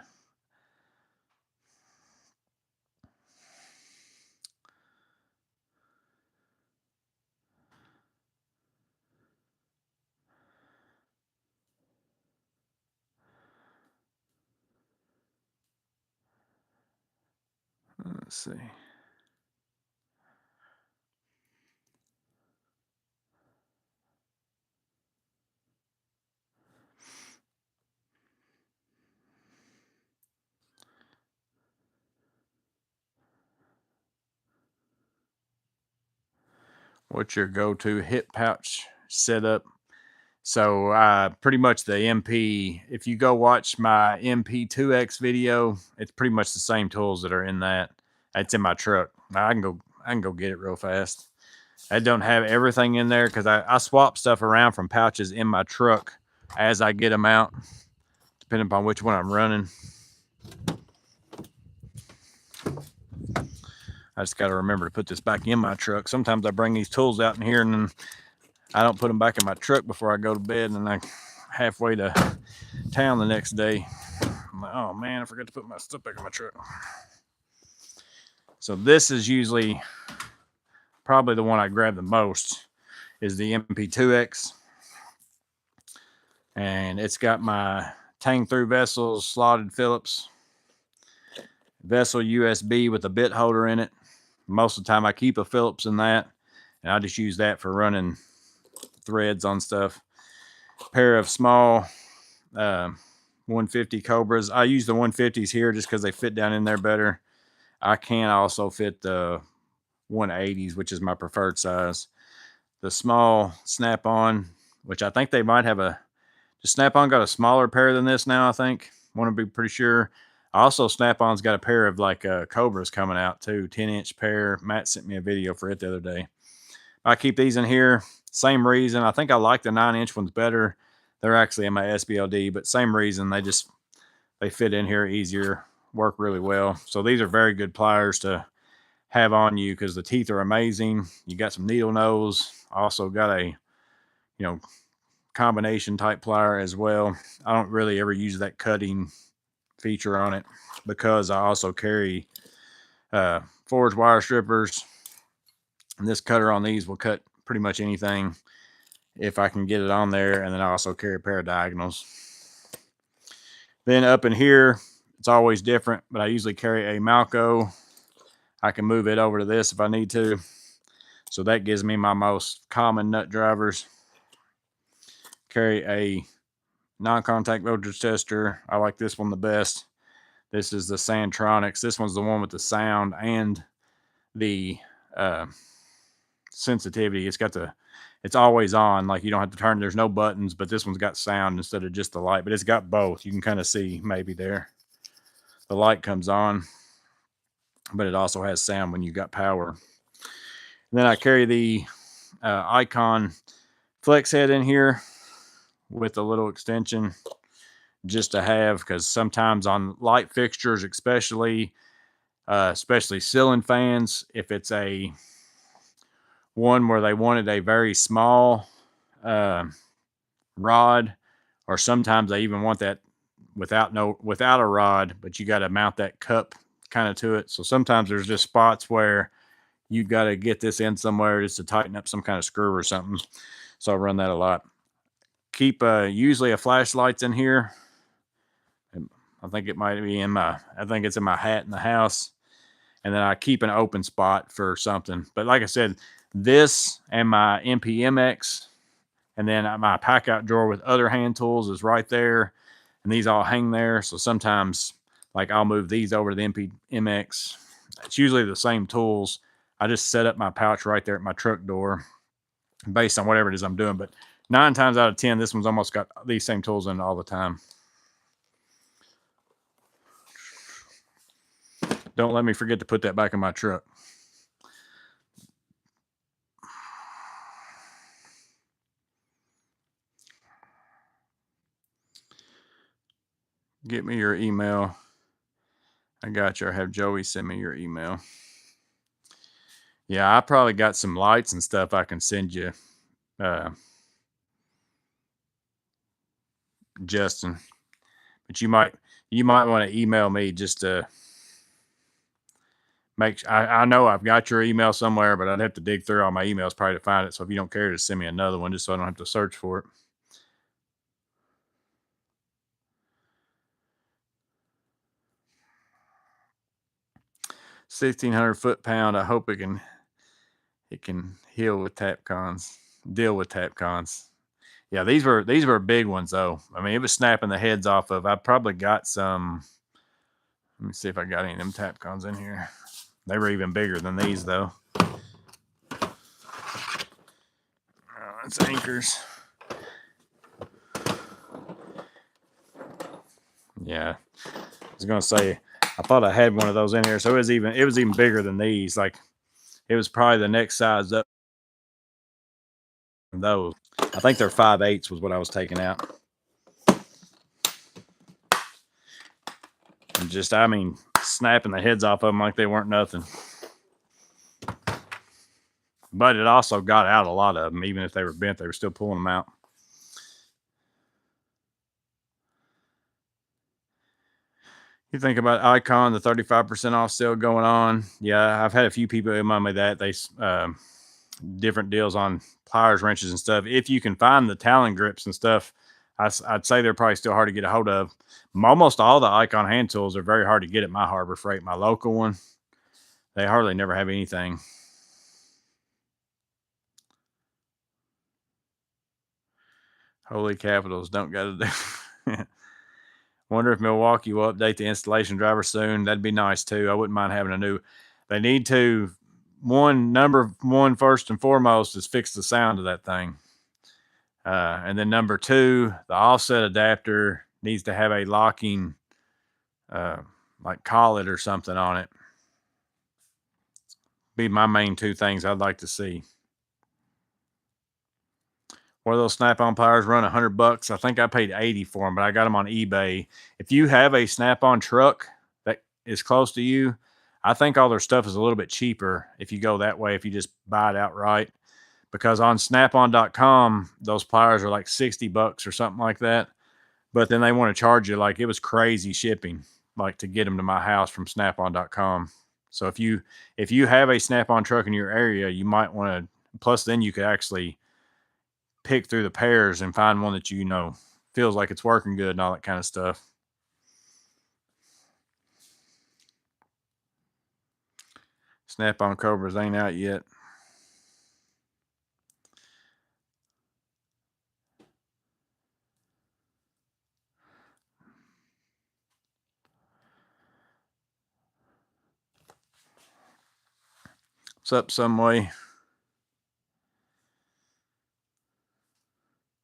Let's see. What's your go-to hip pouch setup? So pretty much the MP, if you go watch my MP2X video, it's pretty much the same tools that are in that. It's in my truck. I can go get it real fast. I don't have everything in there because I swap stuff around from pouches in my truck as I get them out, depending upon which one I'm running. I just got to remember to put this back in my truck. Sometimes I bring these tools out in here and then I don't put them back in my truck before I go to bed, and I halfway to town the next day, I'm like, oh man, I forgot to put my stuff back in my truck. So this is usually probably the one I grab the most is the MP2X, and it's got my tang through vessels, slotted Phillips, vessel USB with a bit holder in it. Most of the time I keep a Phillips in that, and I just use that for running threads on stuff. A pair of small 150 Cobras. I use the 150s here just because they fit down in there better. I can also fit the 180s, which is my preferred size. The small Snap-on, which I think they might have the Snap-on got a smaller pair than this now, I think. Want to be pretty sure. Also, Snap-on's got a pair of like Cobras coming out too, 10-inch pair. Matt sent me a video for it the other day. I keep these in here. Same reason. I think I like the 9-inch ones better. They're actually in my SBLD, but same reason. They fit in here easier, work really well. So these are very good pliers to have on you because the teeth are amazing. You got some needle nose. Also got a, combination type plier as well. I don't really ever use that cutting feature on it because I also carry forged wire strippers. And this cutter on these will cut pretty much anything if I can get it on there. And then I also carry a pair of diagonals. Then up in here, it's always different, but I usually carry a Malco. I can move it over to this if I need to. So that gives me my most common nut drivers. Carry a non-contact voltage tester. I like this one the best. This is the Sandtronics. This one's the one with the sound and the sensitivity. It's always on. Like you don't have to turn. There's no buttons, but this one's got sound instead of just the light. But it's got both. You can kind of see maybe there. The light comes on, but it also has sound when you got power. And then I carry the Icon flex head in here with a little extension just to have, because sometimes on light fixtures, especially ceiling fans, if it's a one where they wanted a very small rod, or sometimes they even want that without a rod, but you got to mount that cup kind of to it. So sometimes there's just spots where you've got to get this in somewhere just to tighten up some kind of screw or something. So I run that a lot. Keep usually a flashlight's in here. I think it might be I think it's in my hat in the house. And then I keep an open spot for something. But like I said, this and my MPMX, and then my pack out drawer with other hand tools is right there. And these all hang there. So sometimes like I'll move these over to the MPMX. It's usually the same tools. I just set up my pouch right there at my truck door based on whatever it is I'm doing. But 9 times out of 10, this one's almost got these same tools in it all the time. Don't let me forget to put that back in my truck. Get me your email. I got you. I have Joey send me your email. Yeah, I probably got some lights and stuff I can send you, Justin. But you might want to email me just to make. I know I've got your email somewhere, but I'd have to dig through all my emails probably to find it. So if you don't care, to send me another one just so I don't have to search for it. 1,600 foot-pound. I hope it can deal with Tapcons. Yeah, these were big ones though. I mean, it was snapping the heads off of. I probably got some. Let me see if I got any of them Tapcons in here. They were even bigger than these though. It's anchors. Yeah, I was gonna say, I thought I had one of those in here, so it was even bigger than these. Like, it was probably the next size up from those. I think they're 5/8 was what I was taking out. And just, I mean, snapping the heads off of them like they weren't nothing. But it also got out a lot of them. Even if they were bent, they were still pulling them out. You think about Icon, the 35% off sale going on. Yeah, I've had a few people remind me that they different deals on pliers, wrenches, and stuff. If you can find the Talon grips and stuff, I'd say they're probably still hard to get a hold of. Almost all the Icon hand tools are very hard to get at my Harbor Freight. My local one, they hardly never have anything. Holy Capitals don't got to do. Wonder if Milwaukee will update the installation driver soon. That'd be nice too. I wouldn't mind having a new. They need to. Number one, first and foremost, is fix the sound of that thing. And then number 2, the offset adapter needs to have a locking like collet or something on it. Be my main two things I'd like to see. One of those Snap-on pliers run $100. I think I paid 80 for them, but I got them on eBay. If you have a Snap-on truck that is close to you, I think all their stuff is a little bit cheaper if you go that way, if you just buy it outright. Because on snapon.com, those pliers are like $60 or something like that. But then they want to charge you, like, it was crazy shipping, like, to get them to my house from snapon.com. So if you have a Snap-on truck in your area, you might want to, plus then you could actually pick through the pairs and find one that you know feels like it's working good and all that kind of stuff. Snap-on Cobras ain't out yet. What's up, some way?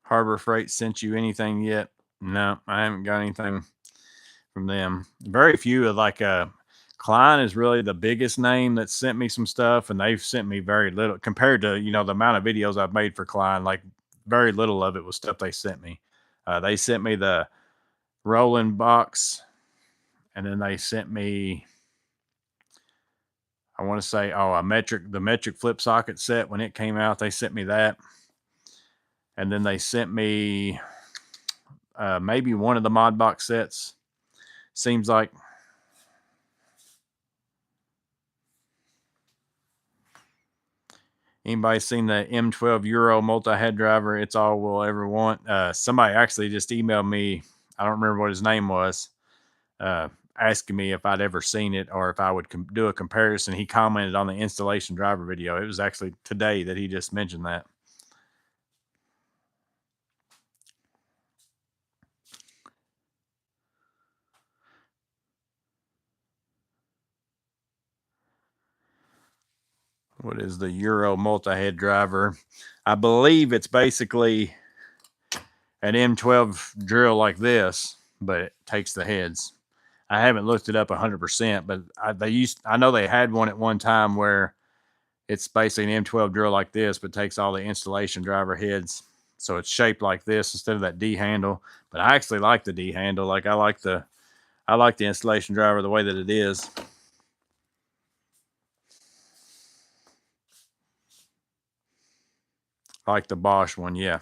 Harbor Freight sent you anything yet? No, I haven't got anything from them. Very few of like Klein is really the biggest name that sent me some stuff, and they've sent me very little compared to, you know, the amount of videos I've made for Klein. Like, very little of it was stuff they sent me. They sent me the rolling box, and then they sent me, I want to say, the metric flip socket set when it came out. They sent me that, and then they sent me maybe one of the mod box sets. Seems like. Anybody seen the M12 Euro multi-head driver? It's all we'll ever want. Somebody actually just emailed me. I don't remember what his name was, asking me if I'd ever seen it or if I would do a comparison. He commented on the installation driver video. It was actually today that he just mentioned that. What is the Euro multi-head driver? I believe it's basically an M12 drill like this, but it takes the heads. I haven't looked it up 100%, but I know they had one at one time where it's basically an M12 drill like this, but takes all the installation driver heads. So it's shaped like this instead of that D handle. But I actually like the D handle. Like, I like the installation driver the way that it is. I like the Bosch one, yeah.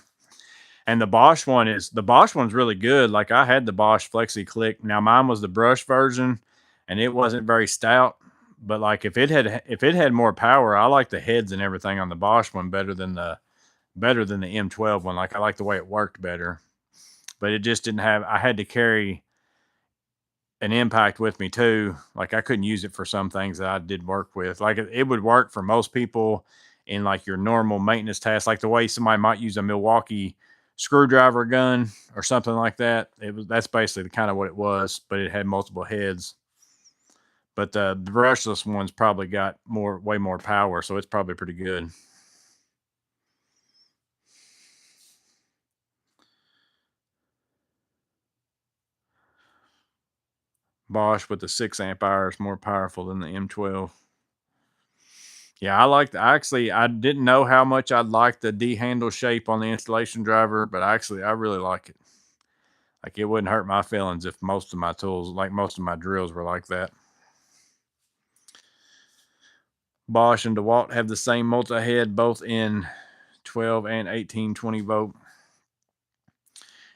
And the Bosch one's really good. Like, I had the Bosch Flexi Click. Now mine was the brush version, and it wasn't very stout. But like, if it had more power, I like the heads and everything on the Bosch one better than the M12 one. Like, I like the way it worked better. But it just didn't have. I had to carry an impact with me too. Like, I couldn't use it for some things that I did work with. Like, it would work for most people in like your normal maintenance tasks, like the way somebody might use a Milwaukee screwdriver gun or something like that. That's basically kind of what it was, but it had multiple heads. But the brushless one's probably got way more power, so it's probably pretty good. Bosch with the 6 amp hour is more powerful than the M12. Yeah, I didn't know how much I'd like the D handle shape on the installation driver, but I really like it. Like, it wouldn't hurt my feelings if most of my tools, like most of my drills, were like that. Bosch and DeWalt have the same multi-head, both in 12 and 1820 volt.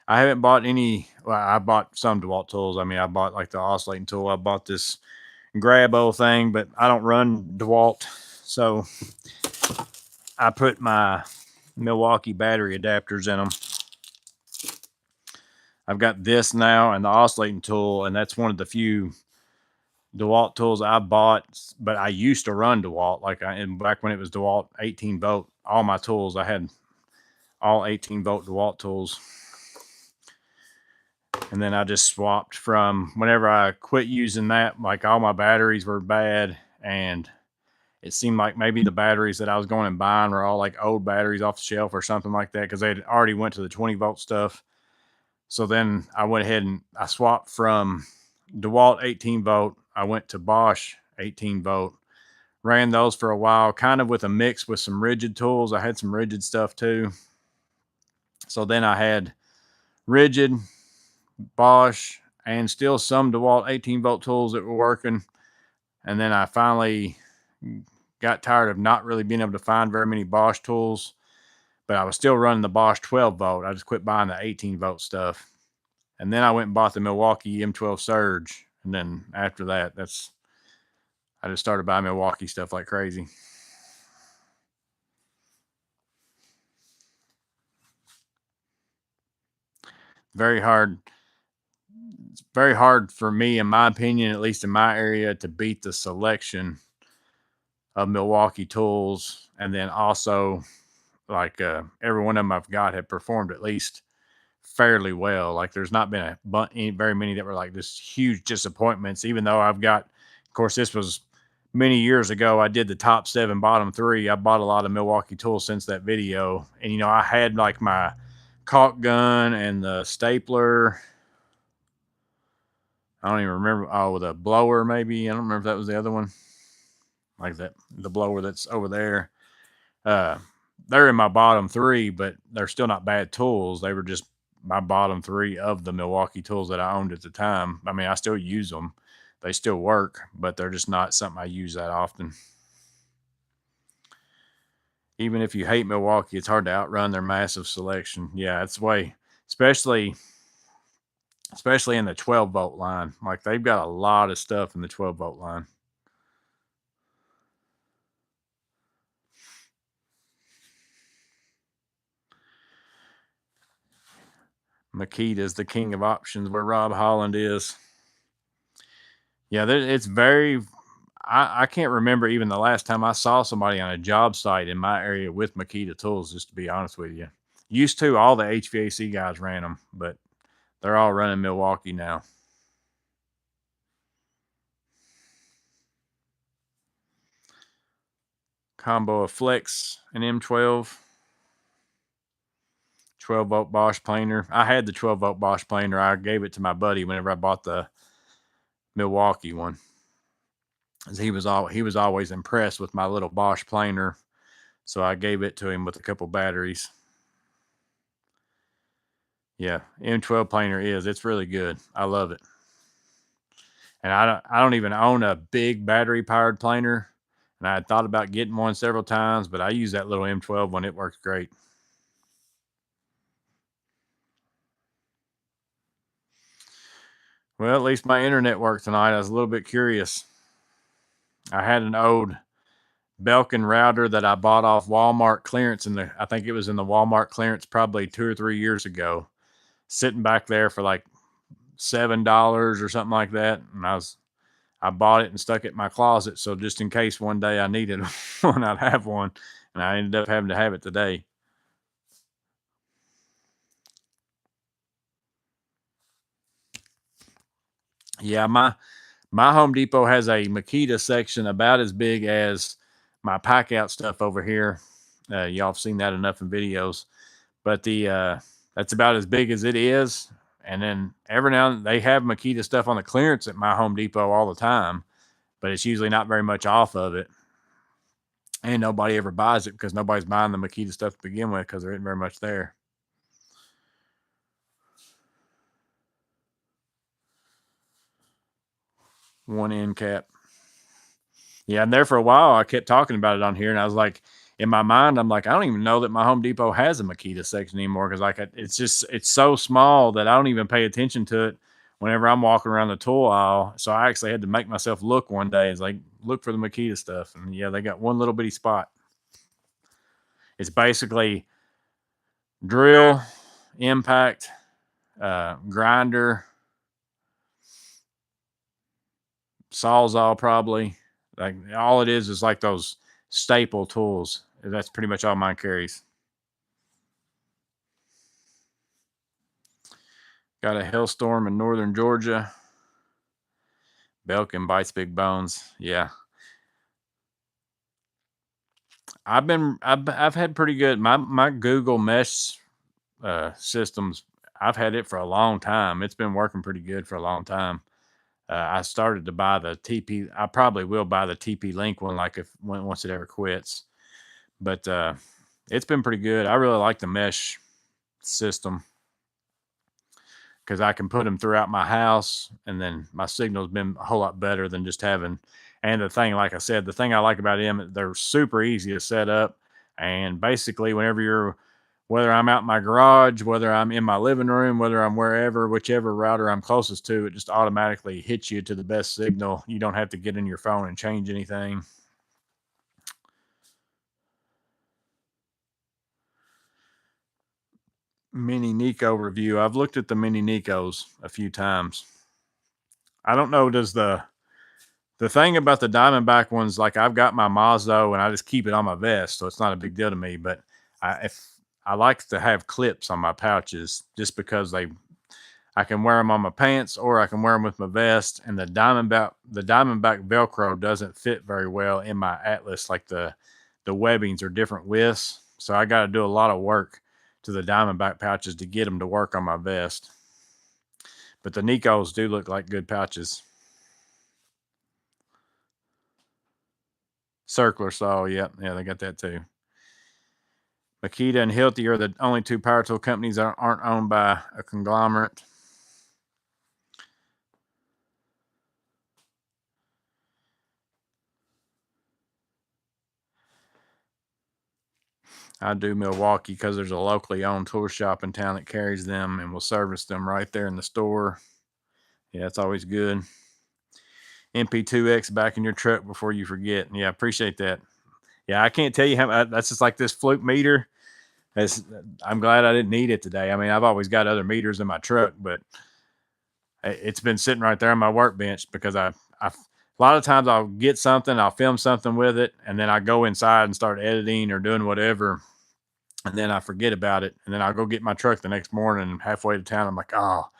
I haven't bought any. Well, I bought some DeWalt tools. I mean, I bought like the oscillating tool. I bought this grab-o thing, but I don't run DeWalt, so I put my Milwaukee battery adapters in them. I've got this now and the oscillating tool, and that's one of the few DeWalt tools I bought. But I used to run DeWalt, back when it was DeWalt 18 volt. All my tools, I had all 18 volt DeWalt tools. And then I just swapped from whenever I quit using that, like, all my batteries were bad, and it seemed like maybe the batteries that I was going and buying were all like old batteries off the shelf or something like that, because they had already went to the 20 volt stuff. So then I went ahead and I swapped from DeWalt 18 volt. I went to Bosch 18 volt. Ran those for a while, kind of with a mix with some rigid tools. I had some rigid stuff too. So then I had rigid, Bosch, and still some DeWalt 18 volt tools that were working. And then I finally got tired of not really being able to find very many Bosch tools, but I was still running the Bosch 12 volt. I just quit buying the 18 volt stuff. And then I went and bought the Milwaukee M12 Surge. And then after that, I just started buying Milwaukee stuff like crazy. Very hard. It's very hard for me, in my opinion, at least in my area, to beat the selection of Milwaukee tools. And then also, like every one of them I've got have performed at least fairly well. Like there's not been very many that were like this huge disappointments, even though I've got, of course, this was many years ago. I did the top 7, bottom 3. I bought a lot of Milwaukee tools since that video. And, you know, I had like my caulk gun and the stapler. I don't even remember. Oh, the blower, maybe. I don't remember if that was the other one. Like that, the blower that's over there. They're in my bottom 3, but they're still not bad tools. They were just my bottom 3 of the Milwaukee tools that I owned at the time. I mean, I still use them. They still work, but they're just not something I use that often. Even if you hate Milwaukee, it's hard to outrun their massive selection. Yeah, it's the way, especially in the 12 volt line. Like they've got a lot of stuff in the 12 volt line. Makita's the king of options where Rob Holland is. Yeah, it's very. I can't remember even the last time I saw somebody on a job site in my area with Makita tools, just to be honest with you. Used to, all the HVAC guys ran them, but they're all running Milwaukee now. Combo of Flex and M12. 12 volt Bosch planer. I had the 12 volt Bosch planer. I gave it to my buddy whenever I bought the Milwaukee one. He was always impressed with my little Bosch planer, so I gave it to him with a couple batteries. Yeah, M12 planer it's really good. I love it. And I don't even own a big battery powered planer, and I had thought about getting one several times, but I use that little M12 one. It works great. Well, at least my internet worked tonight. I was a little bit curious. I had an old Belkin router that I bought off Walmart clearance I think it was in the Walmart clearance probably 2 or 3 years ago, sitting back there for like $7 or something like that. And I bought it and stuck it in my closet. So just in case one day I needed one, I'd have one. And I ended up having to have it today. Yeah, my Home Depot has a Makita section about as big as my pack out stuff over here. Y'all have seen that enough in videos, but that's about as big as it is. And then every now and then they have Makita stuff on the clearance at my Home Depot all the time, but it's usually not very much off of it. And nobody ever buys it because nobody's buying the Makita stuff to begin with because there isn't very much there. One end cap. Yeah, and there for a while, I kept talking about it on here, and I was like, in my mind, I'm like, I don't even know that my Home Depot has a Makita section anymore because like it's so small that I don't even pay attention to it whenever I'm walking around the tool aisle. So I actually had to make myself look one day. It's like, look for the Makita stuff, and yeah, they got one little bitty spot. It's basically drill, impact, grinder, sawzall, probably. Like all it is like those staple tools. That's pretty much all mine carries. Got a hailstorm in northern Georgia. Belkin bites big bones. Yeah. I've had pretty good my Google Mesh systems. I've had it for a long time. It's been working pretty good for a long time. I started to buy the TP. I probably will buy the TP Link one, like once it ever quits. But it's been pretty good. I really like the mesh system because I can put them throughout my house, and then my signal's been a whole lot better than just having. And the thing, like I said, the thing I like about them, they're super easy to set up. And basically, whether I'm out in my garage, whether I'm in my living room, whether I'm wherever, whichever router I'm closest to, it just automatically hits you to the best signal. You don't have to get in your phone and change anything. Mini Nico review. I've looked at the Mini Nicos a few times. I don't know, does the thing about the Diamondback ones, like I've got my Mazdo and I just keep it on my vest, so it's not a big deal to me. But if I like to have clips on my pouches just because I can wear them on my pants or I can wear them with my vest. And the Diamondback Velcro doesn't fit very well in my Atlas. Like the webbings are different widths, so I got to do a lot of work to the Diamondback pouches to get them to work on my vest. But the Nikos do look like good pouches. Circular saw, yep. Yeah, they got that too. Makita and Hilti are the only two power tool companies that aren't owned by a conglomerate. I do Milwaukee because there's a locally owned tool shop in town that carries them and will service them right there in the store. Yeah, it's always good. MP2X back in your truck before you forget. Yeah, appreciate that. Yeah, I can't tell you how that's just like this fluke meter. I'm glad I didn't need it today. I mean, I've always got other meters in my truck, but it's been sitting right there on my workbench because a lot of times I'll get something, I'll film something with it, and then I go inside and start editing or doing whatever, and then I forget about it, and then I'll go get my truck the next morning, and halfway to town, I'm like, oh,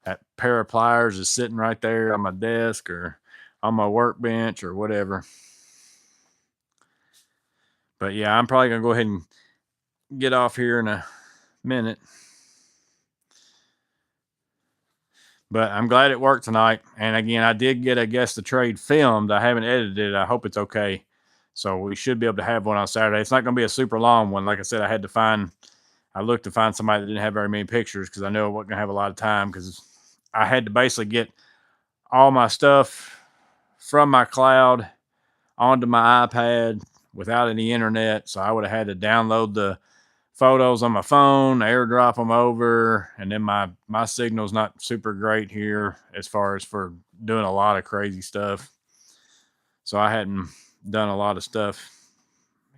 that pair of pliers is sitting right there on my desk or on my workbench or whatever. But yeah, I'm probably going to go ahead and get off here in a minute. But I'm glad it worked tonight. And again, I did get a Guess the Trade filmed. I haven't edited it. I hope it's okay. So we should be able to have one on Saturday. It's not going to be a super long one. Like I said, I looked to find somebody that didn't have very many pictures because I knew I wasn't going to have a lot of time because I had to basically get all my stuff from my cloud onto my iPad without any internet. So I would have had to download the photos on my phone, airdrop them over, and then my signal's not super great here as far as for doing a lot of crazy stuff. So I hadn't done a lot of stuff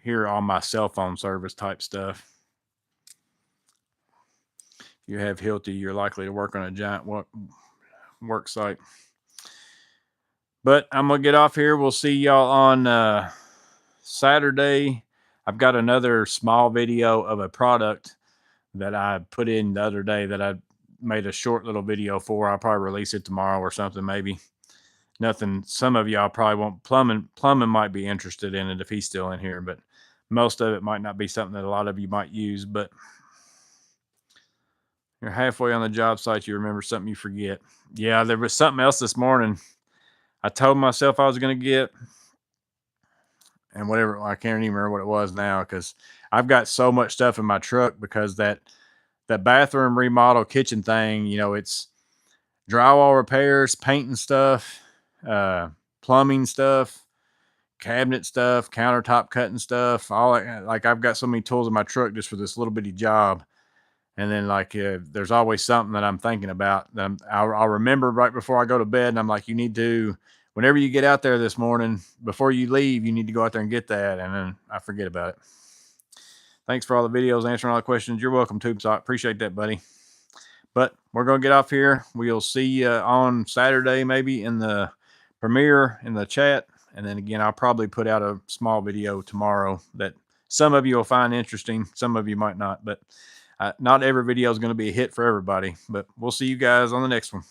here on my cell phone service type stuff. If you have Hilti, you're likely to work on a giant work site. But I'm gonna get off here. We'll see y'all on Saturday. I've got another small video of a product that I put in the other day that I made a short little video for. I'll probably release it tomorrow or something, maybe. Nothing. Some of y'all probably won't. Plumbing might be interested in it if he's still in here, but most of it might not be something that a lot of you might use. But you're halfway on the job site, you remember something you forget. Yeah, there was something else this morning I told myself I was going to get, and whatever, I can't even remember what it was now because I've got so much stuff in my truck because that bathroom remodel kitchen thing, it's drywall repairs, painting stuff, plumbing stuff, cabinet stuff, countertop cutting stuff, all that. Like I've got so many tools in my truck just for this little bitty job. And then there's always something that I'm thinking about. I'll remember right before I go to bed. And I'm like, you need to, whenever you get out there this morning, before you leave, you need to go out there and get that. And then I forget about it. Thanks for all the videos, answering all the questions. You're welcome, TubeSock. Appreciate that, buddy. But we're going to get off here. We'll see you on Saturday, maybe in the premiere in the chat. And then again, I'll probably put out a small video tomorrow that some of you will find interesting. Some of you might not, but not every video is going to be a hit for everybody. But we'll see you guys on the next one.